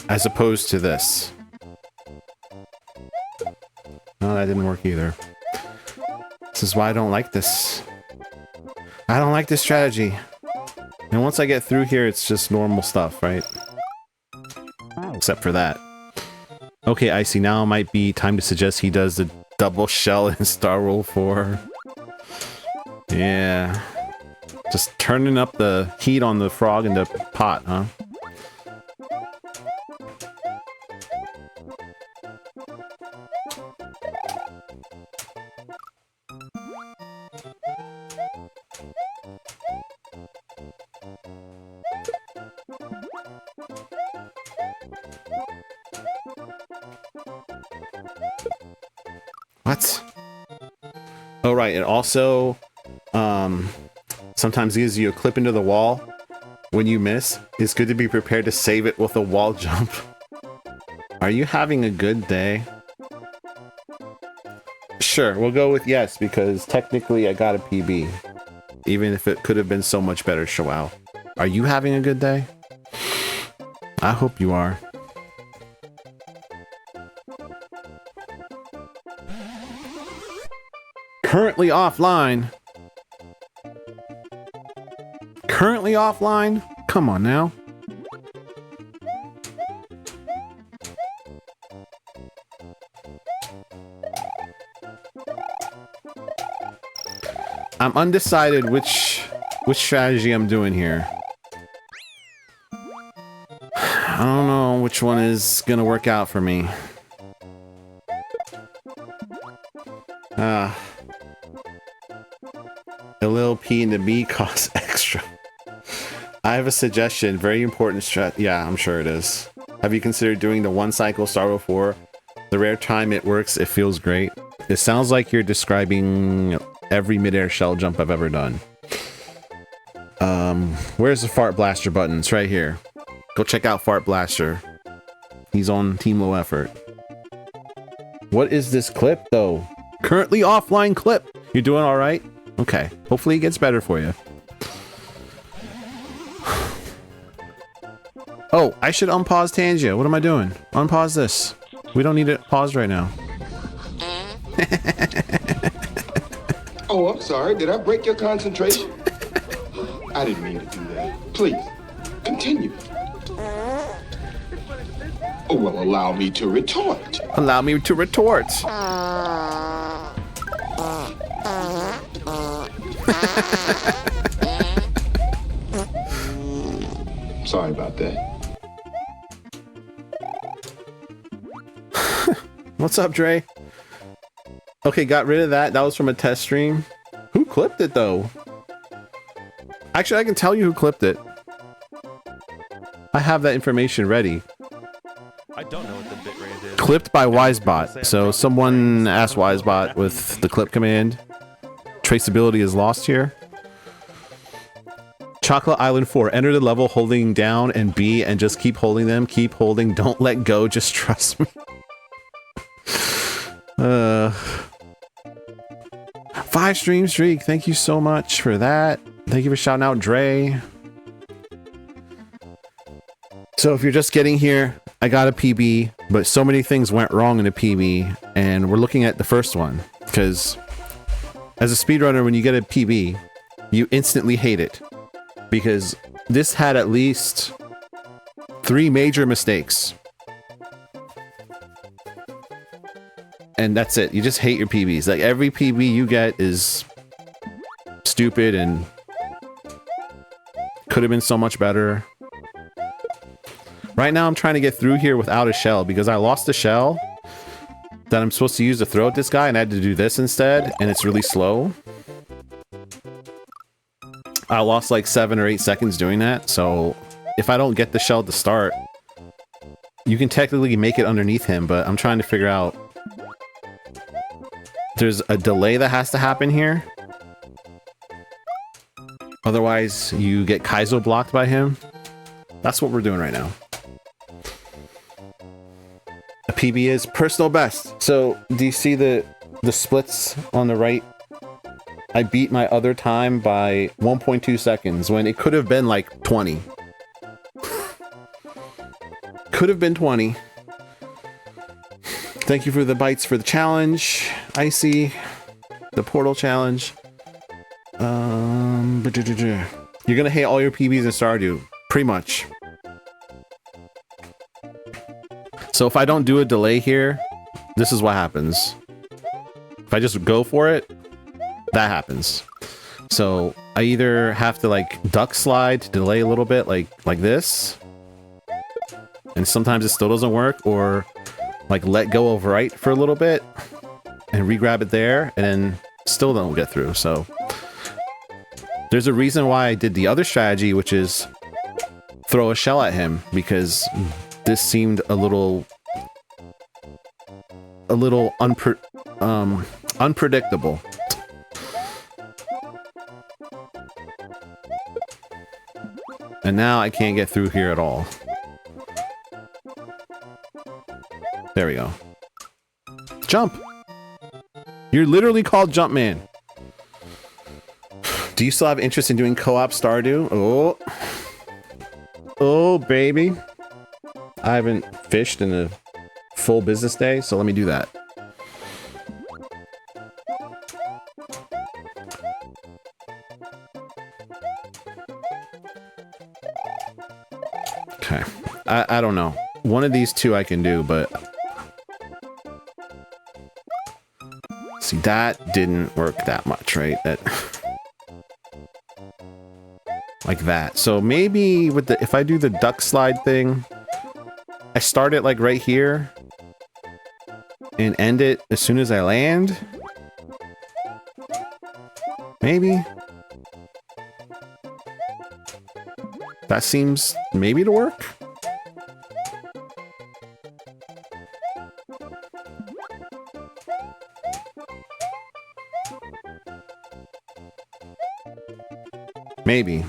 As opposed to this. No, that didn't work either. This is why I don't like this. I don't like this strategy. And once I get through here, it's just normal stuff, right? Except for that. Okay, Icy, now might be time to suggest he does the double shell in Star Roll 4. Yeah. Just turning up the heat on the frog in the pot, huh? What? Oh, right. It also sometimes gives you a clip into the wall when you miss. It's good to be prepared to save it with a wall jump. Are you having a good day? Sure, we'll go with yes, because technically I got a PB. Even if it could have been so much better, Shawao. Are you having a good day? I hope you are. Currently offline. Currently offline? Come on now. I'm undecided which strategy I'm doing here. I don't know which one is gonna work out for me. A little P and the B costs extra. I have a suggestion. Very important strat. Yeah, I'm sure it is. Have you considered doing the one cycle Starro 4? The rare time it works, it feels great. It sounds like you're describing every midair shell jump I've ever done. Where's the Fart Blaster button? It's right here. Go check out Fart Blaster. He's on Team Low Effort. What is this clip, though? Currently offline clip. You doing all right? Okay. Hopefully it gets better for you. Oh, I should unpause Tangia. What am I doing? Unpause this. We don't need it paused right now. Oh, I'm sorry. Did I break your concentration? I didn't mean to do that. Please, continue. Oh, well, allow me to retort. Allow me to retort. Sorry about that. What's up, Dre? Okay, got rid of that. That was from a test stream. Who clipped it, though? Actually, I can tell you who clipped it. I have that information ready. I don't know what the bitrate is. Clipped by Wisebot. So someone asked Wisebot with the clip command. Traceability is lost here. Chocolate Island 4. Enter the level holding down and B and just keep holding them. Keep holding. Don't let go. Just trust me. 5 stream streak. Thank you so much for that. Thank you for shouting out Dre. So if you're just getting here, I got a PB, but so many things went wrong in a PB, and we're looking at the first one, because as a speedrunner, when you get a PB, you instantly hate it, because this had at least 3 major mistakes. And that's it. You just hate your PBs. Like, every PB you get is stupid and could have been so much better. Right now, I'm trying to get through here without a shell because I lost a shell that I'm supposed to use to throw at this guy, and I had to do this instead, and it's really slow. I lost like 7 or 8 seconds doing that, so if I don't get the shell to start, you can technically make it underneath him, but I'm trying to figure out... There's a delay that has to happen here. Otherwise, you get Kaizo blocked by him. That's what we're doing right now. A PB is personal best. So, do you see the splits on the right? I beat my other time by 1.2 seconds when it could have been like 20. Could have been 20. Thank you for the bites for the challenge, Icy. The portal challenge. You're gonna hate all your PBs in Stardew, pretty much. So if I don't do a delay here, this is what happens. If I just go for it, that happens. So I either have to like duck slide to delay a little bit, like this, and sometimes it still doesn't work, or like let go of right for a little bit and re-grab it there, and then still don't get through. So there's a reason why I did the other strategy, which is throw a shell at him, because this seemed a little unpredictable. And now I can't get through here at all. There we go. Jump. You're literally called Jumpman. Do you still have interest in doing co-op Stardew? Oh. Oh, baby. I haven't fished in a full business day, so let me do that. Okay. I don't know. One of these two I can do, but... See, that didn't work that much, right? That... Like that. So maybe with the... If I do the duck slide thing... I start it like right here. And end it as soon as I land. Maybe. That seems maybe to work. Maybe.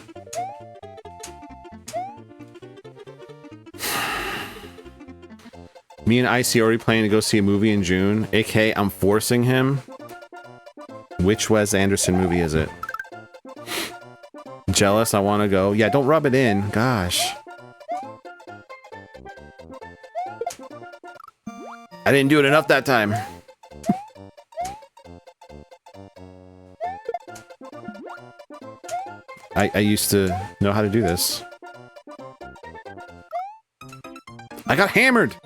Me and Icy are already planning to go see a movie in June. AK, I'm forcing him. Which Wes Anderson movie is it? Jealous, I want to go. Yeah, don't rub it in. Gosh. I didn't do it enough that time. I used to know how to do this. I got hammered!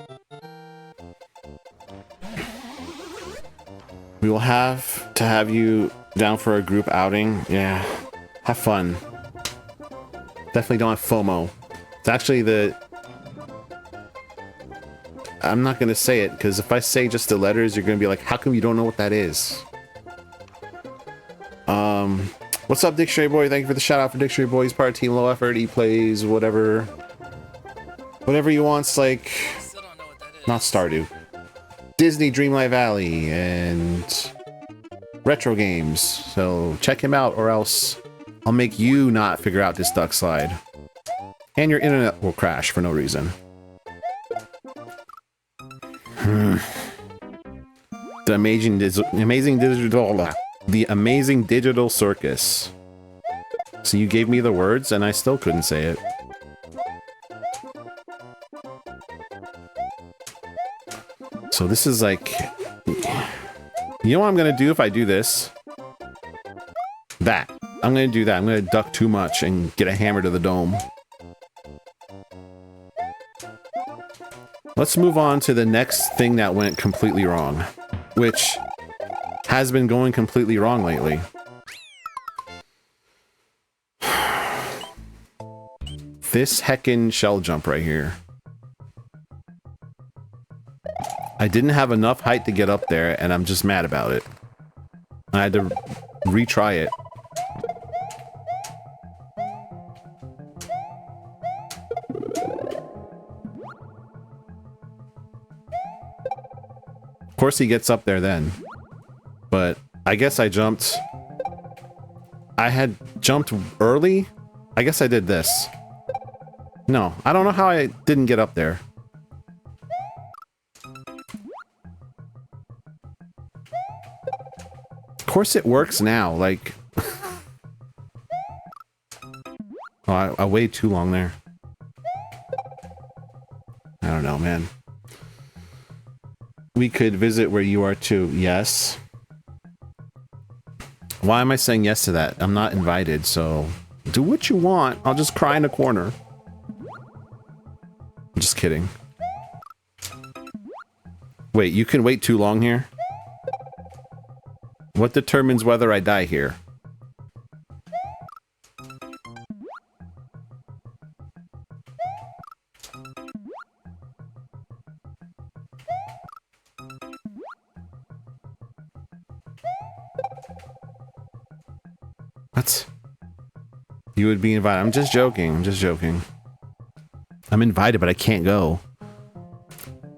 We will have to have you down for a group outing. Yeah. Have fun. Definitely don't have FOMO. It's actually the... I'm not going to say it, because if I say just the letters, you're going to be like, how come you don't know what that is? What's up, Dictionary Boy? Thank you for the shout out for Dictionary Boy. He's part of Team Low Effort. He plays whatever he wants, like... Not Stardew. Disney Dreamlight Valley and retro games. So check him out, or else I'll make you not figure out this duck slide. And your internet will crash for no reason. The amazing digital circus. So you gave me the words and I still couldn't say it. So this is like... You know what I'm gonna do if I do this? That. I'm gonna do that. I'm gonna duck too much and get a hammer to the dome. Let's move on to the next thing that went completely wrong. Which has been going completely wrong lately. This heckin' shell jump right here. I didn't have enough height to get up there, and I'm just mad about it. I had to retry it. Of course he gets up there then. But I guess I jumped... I had jumped early? I guess I did this. No, I don't know how I didn't get up there. Of course it works now, like... Oh, I waited too long there. I don't know, man. We could visit where you are too. Yes. Why am I saying yes to that? I'm not invited, so... Do what you want. I'll just cry in a corner. I'm just kidding. Wait, you can wait too long here? What determines whether I die here? What? You would be invited. I'm just joking. I'm just joking. I'm invited, but I can't go.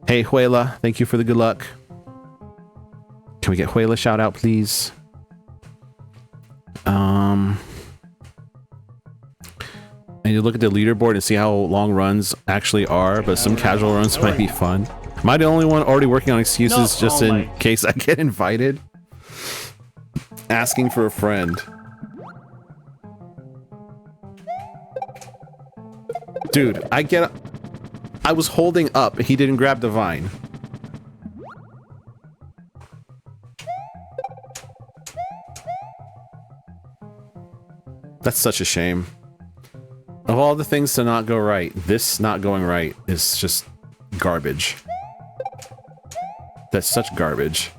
Hey, Huela. Thank you for the good luck. Can we get Huela shout out, please? I need to look at the leaderboard and see how long runs actually are, but some casual runs might be fun. Am I the only one already working on excuses No, just oh in my. case I get invited? Asking for a friend. Dude, I was holding up. He didn't grab the vine. That's such a shame. Of all the things to not go right, this not going right is just garbage. That's such garbage.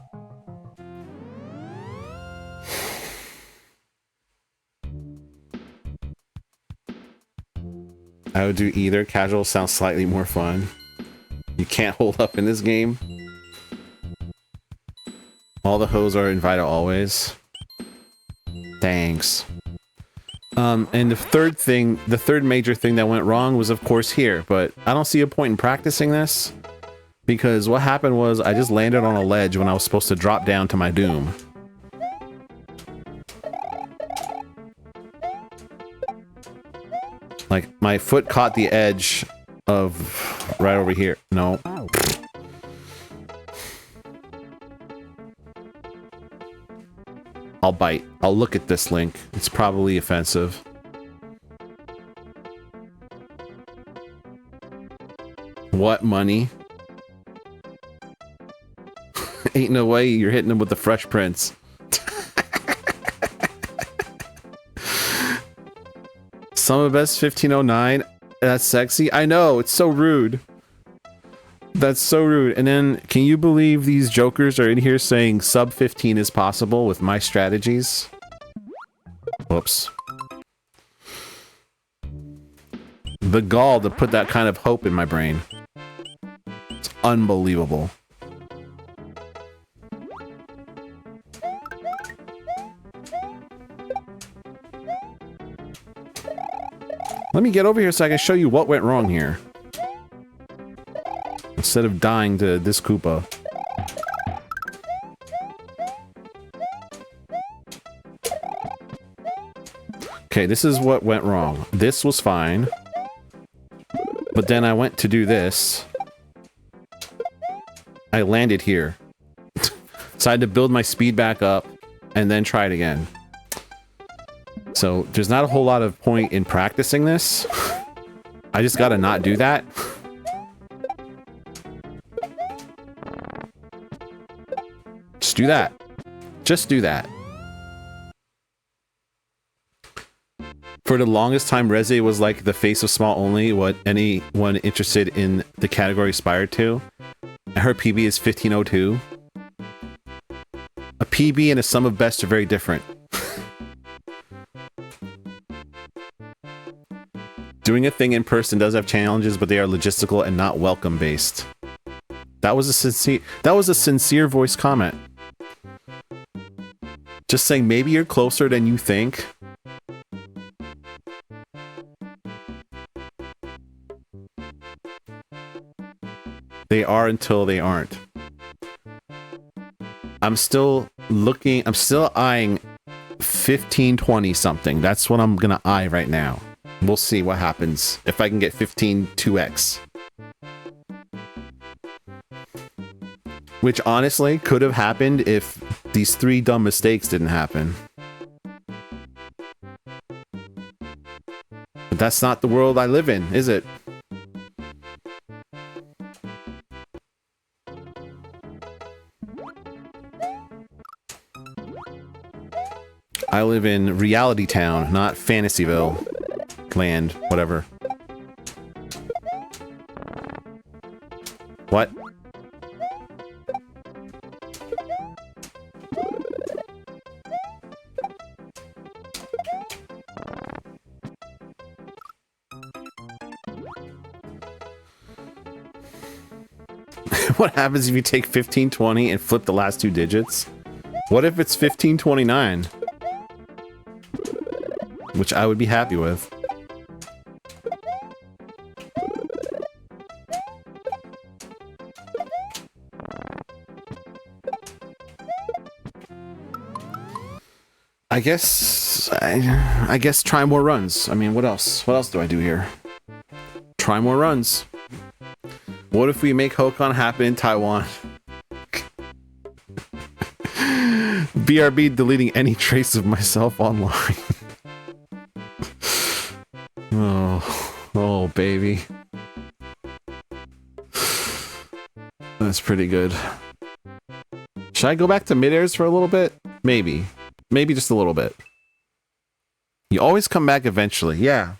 I would do either. Casual sounds slightly more fun. You can't hold up in this game. All the hoes are invited always. Thanks. And the third major thing that went wrong was of course here, but I don't see a point in practicing this because what happened was I just landed on a ledge when I was supposed to drop down to my doom. Like my foot caught the edge of right over here. No. I'll bite. I'll look at this link. It's probably offensive. What money? Ain't no way you're hitting him with the Fresh Prince. Summer best 1509. That's sexy. I know, it's so rude. That's so rude. And then, can you believe these jokers are in here saying sub 15 is possible with my strategies? Whoops. The gall to put that kind of hope in my brain. It's unbelievable. Let me get over here so I can show you what went wrong here. Instead of dying to this Koopa. Okay, this is what went wrong. This was fine. But then I went to do this. I landed here. So I had to build my speed back up and then try it again. So there's not a whole lot of point in practicing this. I just gotta not do that. Just do that. Just do that. For the longest time, Reze was like the face of small only, what anyone interested in the category aspired to. And her PB is 1502. A PB and a sum of best are very different. Doing a thing in person does have challenges, but they are logistical and not welcome based. That was a sincere voice comment. Just saying maybe you're closer than you think. They are until they aren't. I'm still eyeing 1520 something. That's what I'm gonna eye right now. We'll see what happens if I can get 15-2x. Which honestly could have happened if these 3 dumb mistakes didn't happen. But that's not the world I live in, is it? I live in Reality Town, not Fantasyville. Land, whatever. What? What happens if you take 1520 and flip the last 2 digits? What if it's 1529? Which I would be happy with. I guess try more runs. I mean, what else? What else do I do here? Try more runs. What if we make Hokon happen in Taiwan? BRB deleting any trace of myself online. Oh, baby. That's pretty good. Should I go back to mid-airs for a little bit? Maybe. Maybe just a little bit. You always come back eventually. Yeah.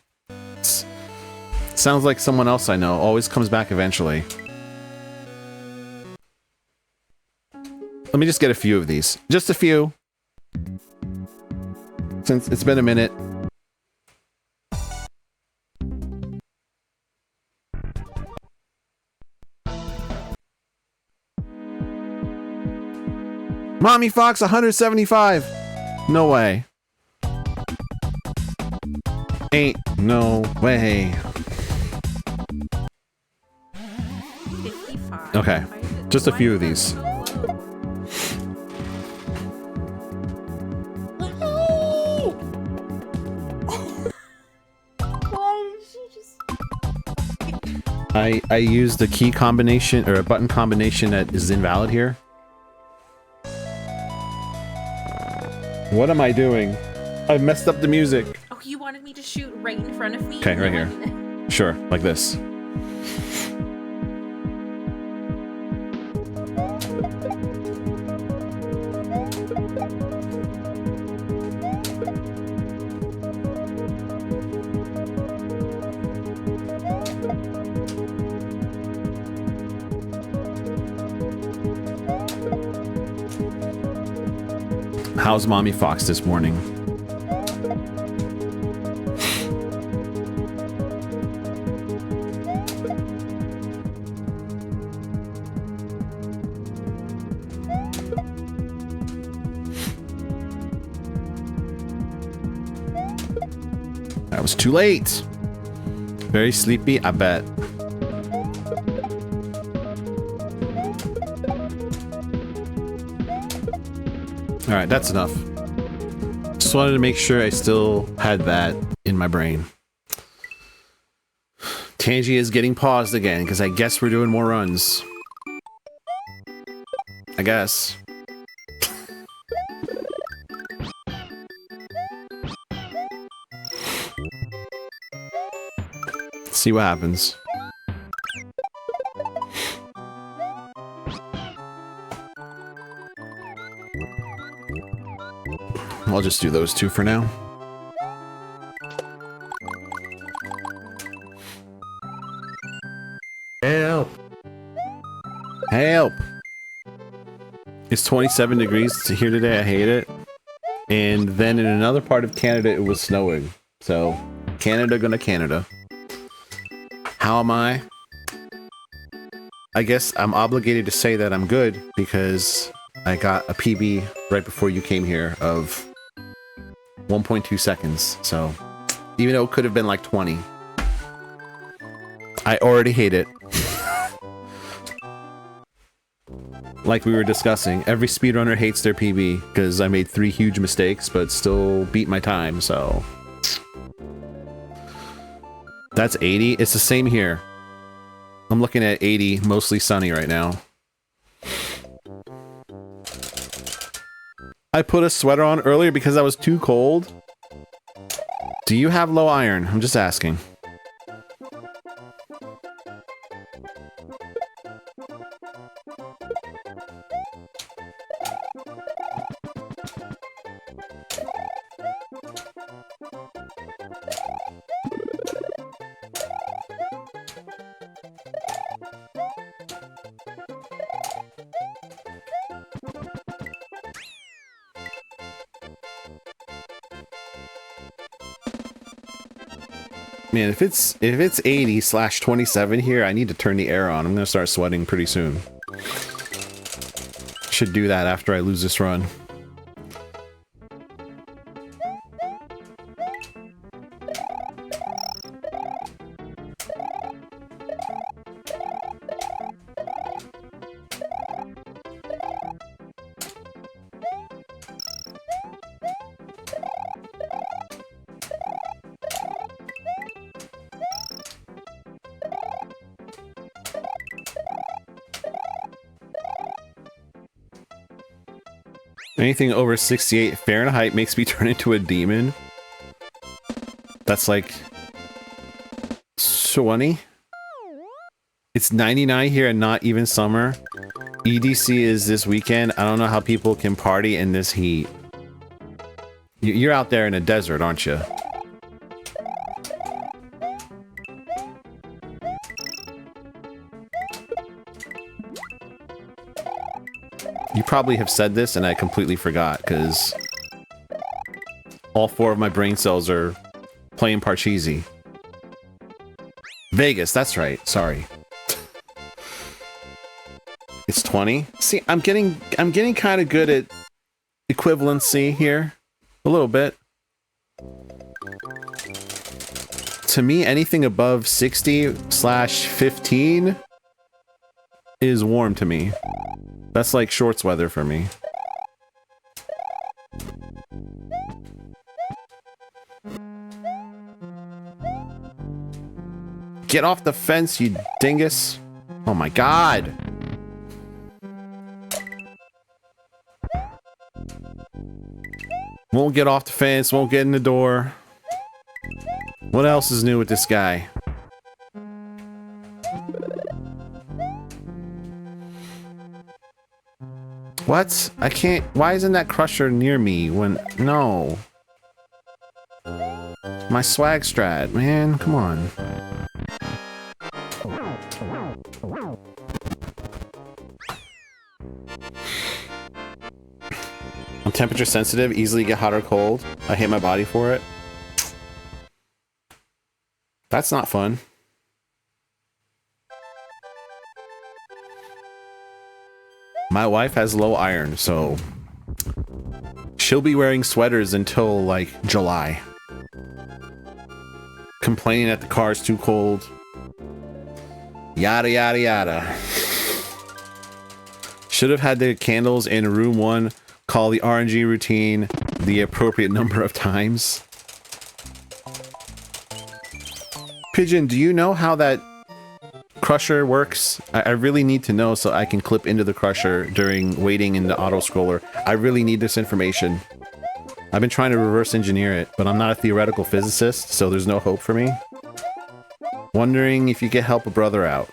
Sounds like someone else I know always comes back eventually. Let me just get a few of these. Just a few. Since it's been a minute. Mommy Fox 175. No way. Ain't no way. 55. Okay. Just a few of these. I used a key combination or a button combination that is invalid here. What am I doing? I messed up the music. Oh, you wanted me to shoot right in front of me? Okay, right here. Sure, like this. How's Mommy Fox this morning? That was too late. Very sleepy, I bet. All right, that's enough. Just wanted to make sure I still had that in my brain. Tangy is getting paused again because I guess we're doing more runs. I guess. Let's see what happens. I'll just do those two for now. Help! Help! It's 27 degrees here today. I hate it. And then in another part of Canada, it was snowing. So, Canada gonna Canada. How am I? I guess I'm obligated to say that I'm good because I got a PB right before you came here of 1.2 seconds. So, even though it could have been like 20, I already hate it. Like we were discussing, every speedrunner hates their PB because I made 3 huge mistakes but still beat my time, so... That's 80? It's the same here. I'm looking at 80, mostly sunny right now. I put a sweater on earlier because I was too cold. Do you have low iron? I'm just asking. Man, if it's 80/27 here, I need to turn the air on. I'm gonna start sweating pretty soon. Should do that after I lose this run. Anything over 68 Fahrenheit makes me turn into a demon. That's like 20. It's 99 here and not even summer. EDC is this weekend. I don't know how people can party in this heat. You're out there in a desert, aren't you? You probably have said this and I completely forgot because all 4 of my brain cells are playing Parcheesi. Vegas, that's right. Sorry. It's 20. See, I'm getting kind of good at equivalency here. A little bit. To me, anything above 60/15 is warm to me. That's like shorts weather for me. Get off the fence, you dingus. Oh my god. Won't get off the fence, won't get in the door. What else is new with this guy? What? I can't. Why isn't that crusher near me when. No. My swag strat, man. Come on. I'm temperature sensitive, easily get hot or cold. I hate my body for it. That's not fun. My wife has low iron, so she'll be wearing sweaters until like July. Complaining that the car's too cold. Yada yada yada. Should have had the candles in room 1 call the RNG routine the appropriate number of times. Pigeon, do you know how that crusher works? I really need to know so I can clip into the crusher during waiting in the auto scroller. I really need this information. I've been trying to reverse engineer it, but I'm not a theoretical physicist, so there's no hope for me. Wondering if you could help a brother out.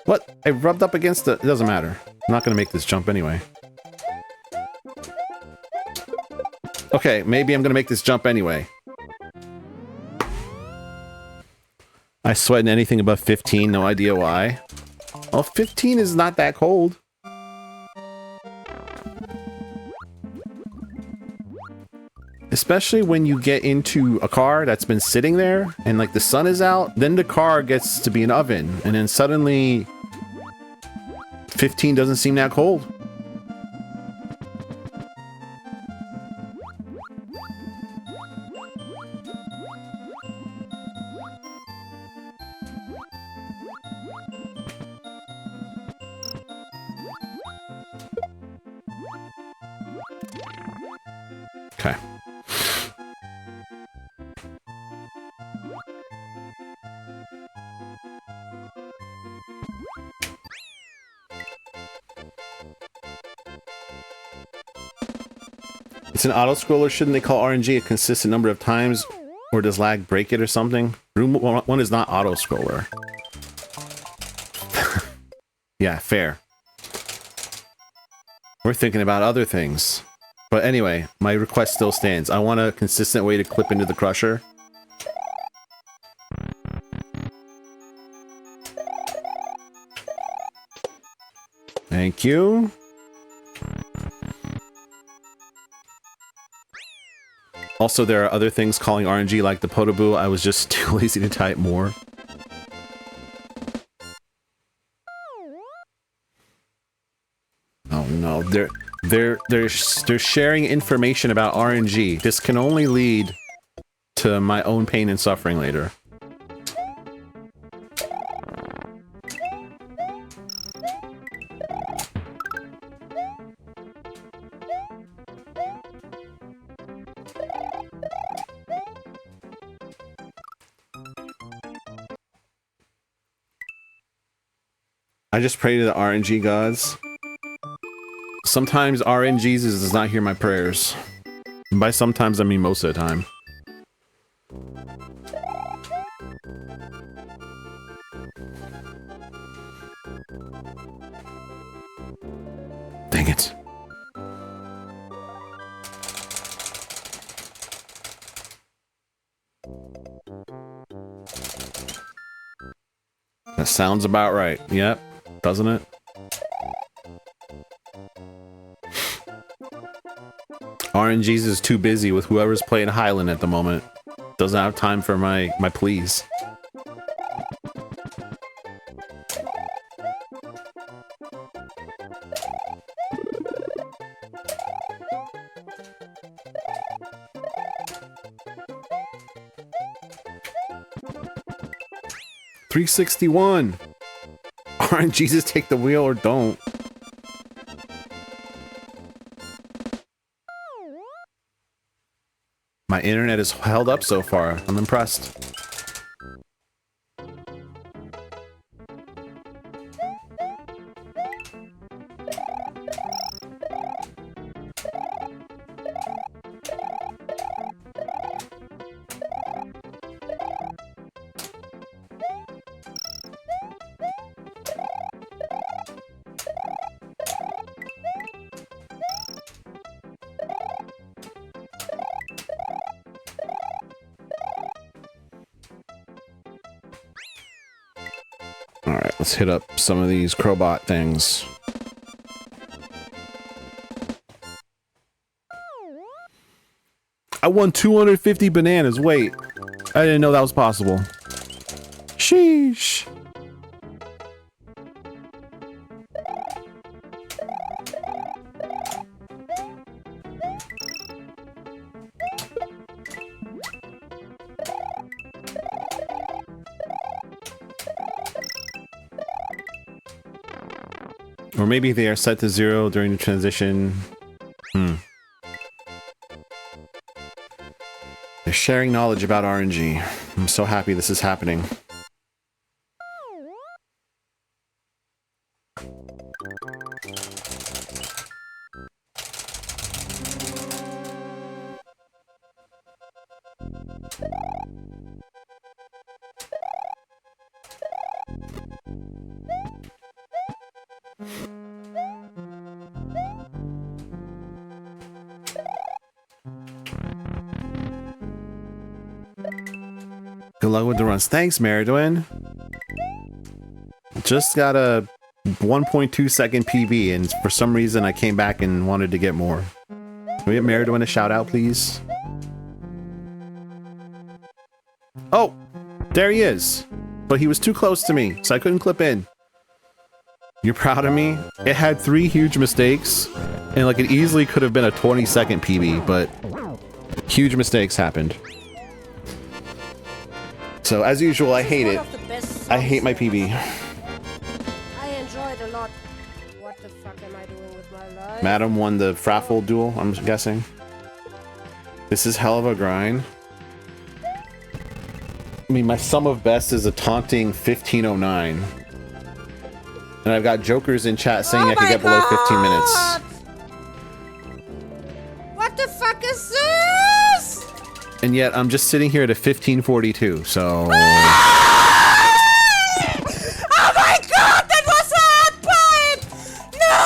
What? I rubbed up against the... It doesn't matter. I'm not going to make this jump anyway. Okay, maybe I'm going to make this jump anyway. I sweat in anything above 15, no idea why. Well, 15 is not that cold. Especially when you get into a car that's been sitting there and like the sun is out, then the car gets to be an oven and then suddenly 15 doesn't seem that cold. Okay. It's an auto scroller. Shouldn't they call RNG a consistent number of times, or does lag break it or something? Room 1 is not auto scroller. Yeah, fair. We're thinking about other things. But anyway, my request still stands. I want a consistent way to clip into the crusher. Thank you. Also, there are other things calling RNG like the Potoboo. I was just too lazy to type more. Oh no, they're sharing information about RNG. This can only lead to my own pain and suffering later. I just pray to the RNG gods. Sometimes RNGs does not hear my prayers. And by sometimes, I mean most of the time. Dang it. That sounds about right. Yep, doesn't it? RNG's is too busy with whoever's playing Highland at the moment. Doesn't have time for my pleas. $361. RNG's take the wheel or don't. My internet is held up so far. I'm impressed. Alright, let's hit up some of these Crowbot things. I won 250 bananas. Wait, I didn't know that was possible. Sheesh. Or maybe they are set to 0 during the transition. They're sharing knowledge about RNG. I'm so happy this is happening. Good luck with the runs. Thanks, Meridwin. Just got a 1.2 second PB, and for some reason I came back and wanted to get more. Can we get Meridwin a shout out, please? Oh, there he is. But he was too close to me, so I couldn't clip in. You're proud of me? It had 3 huge mistakes, and like it easily could have been a 20-second PB, but huge mistakes happened. So, as usual, I hate it. I hate my PB. I enjoyed a lot. What the fuck am I doing with my life? Madam won the Fraffle duel, I'm guessing. This is hell of a grind. I mean, my sum of best is a taunting 1509. And I've got jokers in chat saying I could get below 15 minutes. What the fuck is this? And yet, I'm just sitting here at a 1542, so... Oh my god, that was a hard pipe! No!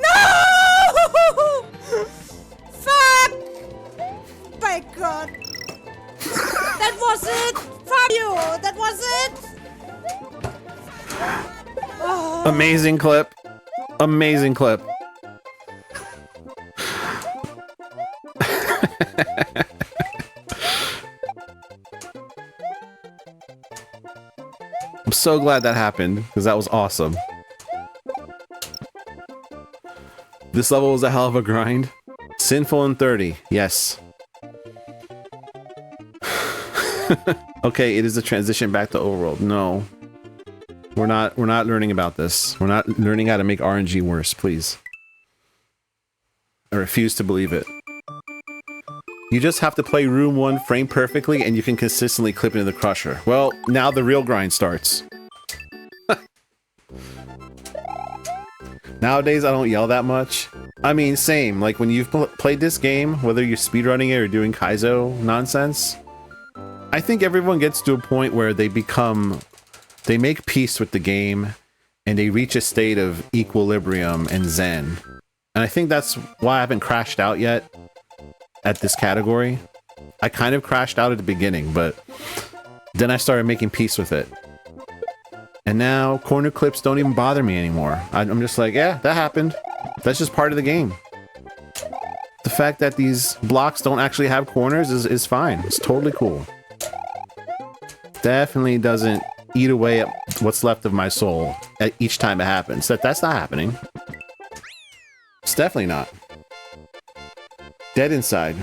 No! Fuck! My god. That was it! Fuck you! That was it! Oh. Amazing clip. Amazing clip. I'm so glad that happened, because that was awesome. This level was a hell of a grind. Sinful in 30, yes. Okay, it is a transition back to overworld. No. We're not learning about this. We're not learning how to make RNG worse, please. I refuse to believe it. You just have to play room 1 frame perfectly and you can consistently clip into the crusher. Well, now the real grind starts. Nowadays, I don't yell that much. I mean, same. Like, when you've played this game, whether you're speedrunning it or doing Kaizo nonsense, I think everyone gets to a point where they make peace with the game, and they reach a state of equilibrium and zen. And I think that's why I haven't crashed out yet at this category. I kind of crashed out at the beginning, but then I started making peace with it. And now corner clips don't even bother me anymore. I'm just like, yeah, that happened. That's just part of the game. The fact that these blocks don't actually have corners is fine. It's totally cool. Definitely doesn't eat away at what's left of my soul at each time it happens. That's not happening. It's definitely not. Dead inside.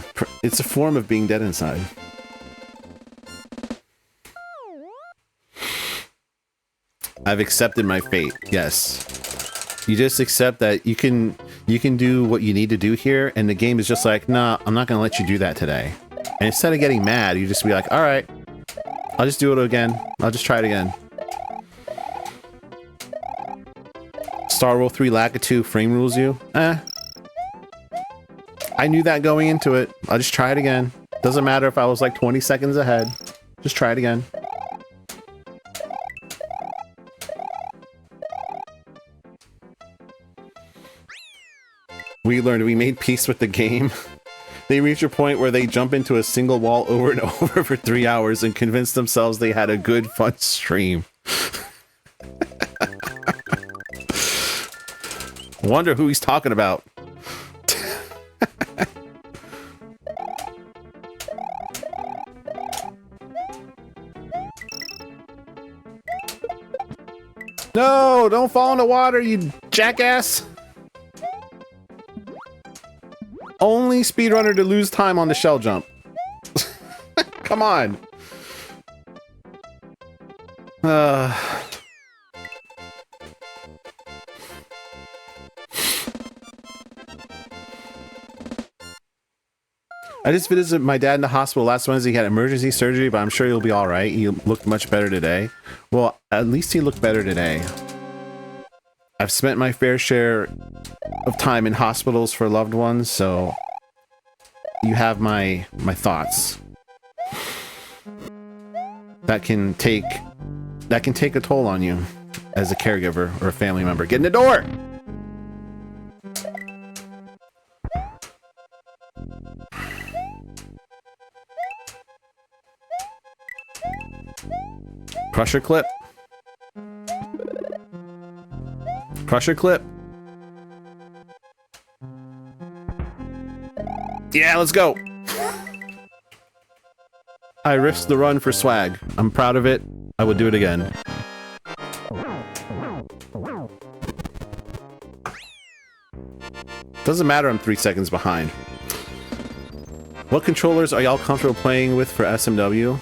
It's a form of being dead inside. I've accepted my fate. Yes. You just accept that you can do what you need to do here, and the game is just like, nah, I'm not gonna let you do that today. And instead of getting mad, you just be like, all right, I'll just do it again. I'll just try it again. Star Roll 3 Lakitu frame rules you? I knew that going into it. I'll just try it again. Doesn't matter if I was like 20 seconds ahead. Just try it again. We learned, we made peace with the game. They reach a point where they jump into a single wall over and over for 3 hours and convince themselves they had a good, fun stream. Wonder who he's talking about. No, don't fall in the water, you jackass. Only speedrunner to lose time on the shell jump. Come on. I just visited my dad in the hospital last Wednesday. He had emergency surgery, but I'm sure he'll be all right. He looked much better today. Well, at least he looked better today. I've spent my fair share of time in hospitals for loved ones, so you have my thoughts. That can take a toll on you as a caregiver or a family member. Get in the door! Crusher clip. Crusher clip. Yeah, let's go. I risked the run for swag. I'm proud of it. I would do it again. Doesn't matter, I'm 3 seconds behind. What controllers are y'all comfortable playing with for SMW?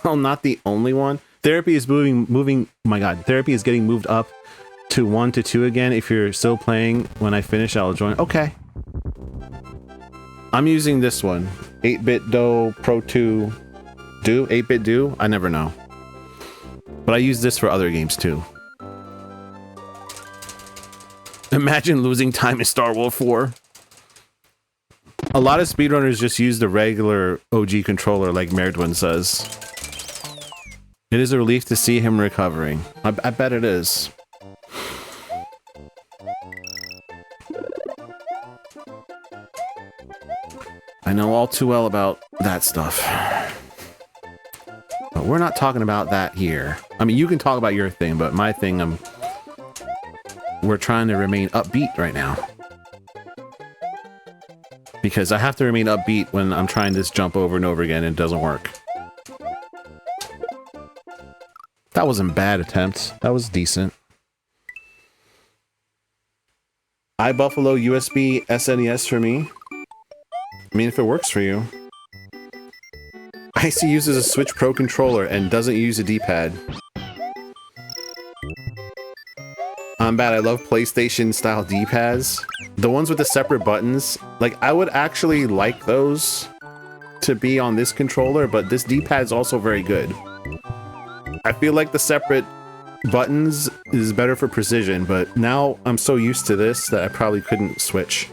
Well, not the only one. Therapy is moving. Oh my god, therapy is getting moved up to 1 to 2 again. If you're still playing, when I finish, I'll join. Okay. I'm using this one. 8-bit Do Pro 2 Do? 8-bit Do? I never know. But I use this for other games too. Imagine losing time in Star Wars 4. A lot of speedrunners just use the regular OG controller like Merdwin says. It is a relief to see him recovering. I bet it is. I know all too well about that stuff. But we're not talking about that here. I mean, you can talk about your thing, but my thing, we're trying to remain upbeat right now. Because I have to remain upbeat when I'm trying this jump over and over again and it doesn't work. That wasn't a bad attempt. That was decent. iBuffalo USB SNES for me. I mean, if it works for you. Icy uses a Switch Pro controller and doesn't use a D-pad. I'm bad. I love PlayStation style D-pads. The ones with the separate buttons. Like, I would actually like those to be on this controller, but this D-pad is also very good. I feel like the separate buttons is better for precision, but now I'm so used to this that I probably couldn't switch.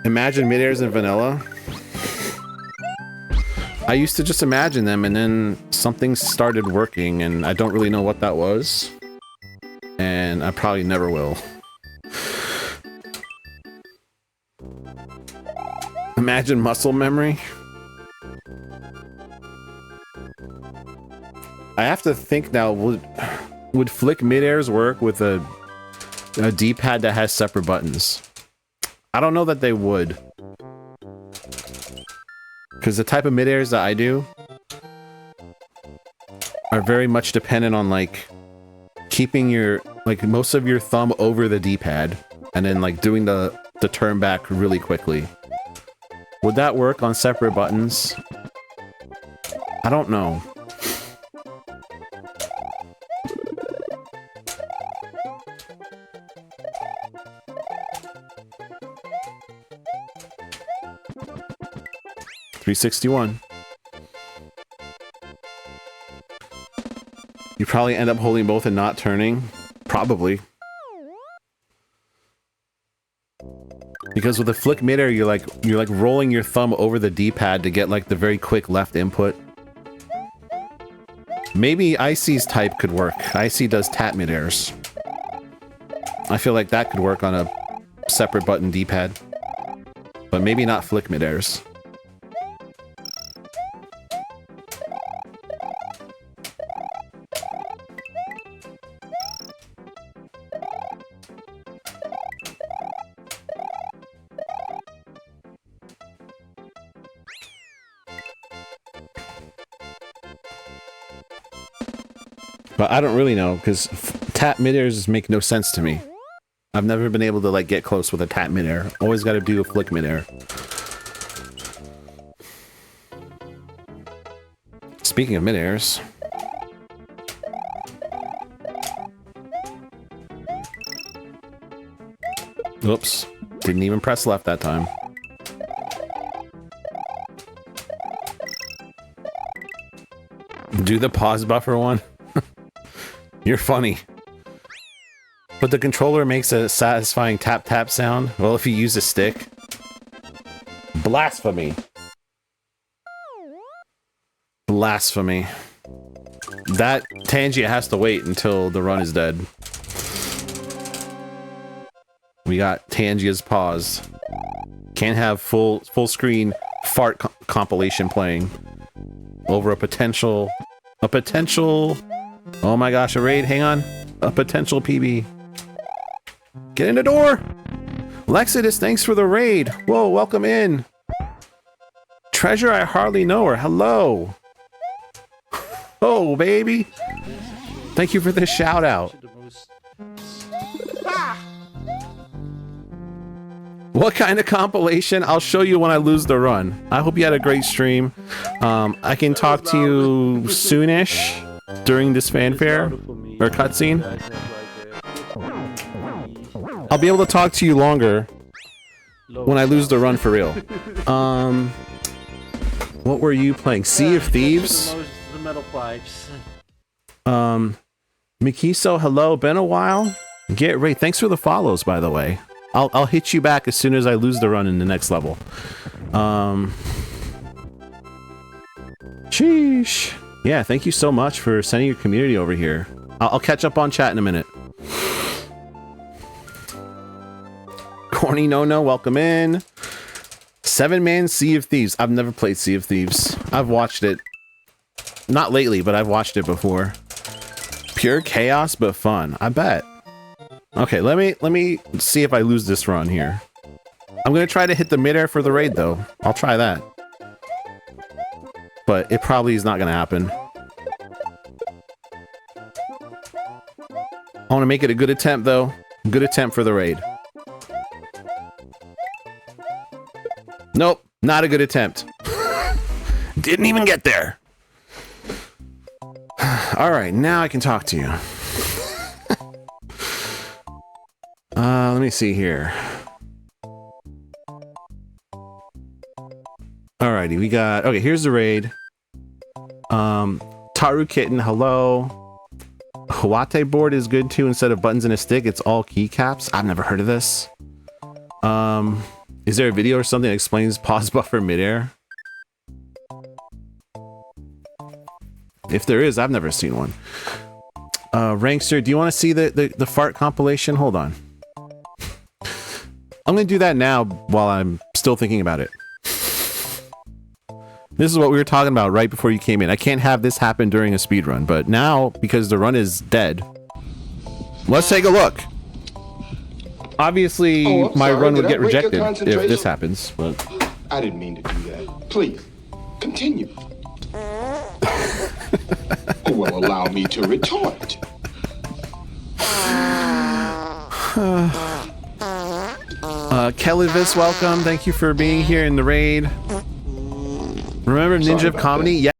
Imagine mid-airs in vanilla. I used to just imagine them and then something started working and I don't really know what that was. And I probably never will. Imagine muscle memory. I have to think now, would flick mid-airs work with a D-pad that has separate buttons? I don't know that they would. Because the type of mid-airs that I do are very much dependent on like keeping your, like most of your thumb over the D-pad and then like doing the turn back really quickly. Would that work on separate buttons? I don't know. $361. You probably end up holding both and not turning. Probably. Because with a flick midair, you're like rolling your thumb over the D-pad to get like the very quick left input. Maybe Icy's type could work. Icy does tap midairs. I feel like that could work on a separate button D-pad. But maybe not flick midairs. But I don't really know, because tap midairs make no sense to me. I've never been able to like get close with a tap midair. Always got to do a flick midair. Speaking of midairs. Oops. Didn't even press left that time. Do the pause buffer one. You're funny. But the controller makes a satisfying tap-tap sound. Well, if you use a stick. Blasphemy. Blasphemy. That tangent has to wait until the run is dead. We got Tangia's pause. Can't have full screen fart compilation playing over a potential, oh my gosh, a raid, hang on. A potential PB. Get in the door! Lexidus, thanks for the raid. Whoa, welcome in. Treasure, I hardly know her. Hello. Oh, baby. Thank you for the shout out. What kind of compilation? I'll show you when I lose the run. I hope you had a great stream. I can talk to you soonish during this fanfare or cutscene. I'll be able to talk to you longer when I lose the run for real. What were you playing? Sea of Thieves? The metal pipes. Mikiso, hello. Been a while. Get ready. Thanks for the follows, by the way. I'll hit you back as soon as I lose the run in the next level. Sheesh. Yeah, thank you so much for sending your community over here. I'll catch up on chat in a minute. Corny No, welcome in. 7-man Sea of Thieves. I've never played Sea of Thieves. I've watched it. Not lately, but I've watched it before. Pure chaos, but fun. I bet. Okay, let me see if I lose this run here. I'm gonna try to hit the midair for the raid though. I'll try that. But it probably is not gonna happen. I wanna make it a good attempt though. Good attempt for the raid. Nope, not a good attempt. Didn't even get there. Alright, now I can talk to you. Let me see here. Alrighty, we got... Okay, here's the raid. Taru Kitten, hello. Huate board is good too. Instead of buttons and a stick, it's all keycaps. I've never heard of this. Is there a video or something that explains pause buffer midair? If there is, I've never seen one. Rankster, do you want to see the fart compilation? Hold on. I'm gonna do that now while I'm still thinking about it. This is what we were talking about right before you came in. I can't have this happen during a speed run, but now, because the run is dead, let's take a look. Obviously, my run would get rejected if this happens, but... I didn't mean to do that. Please, continue. Well, allow me to retort. Kellyvis, welcome. Thank you for being here in the raid. Remember Ninja of Comedy? Yeah.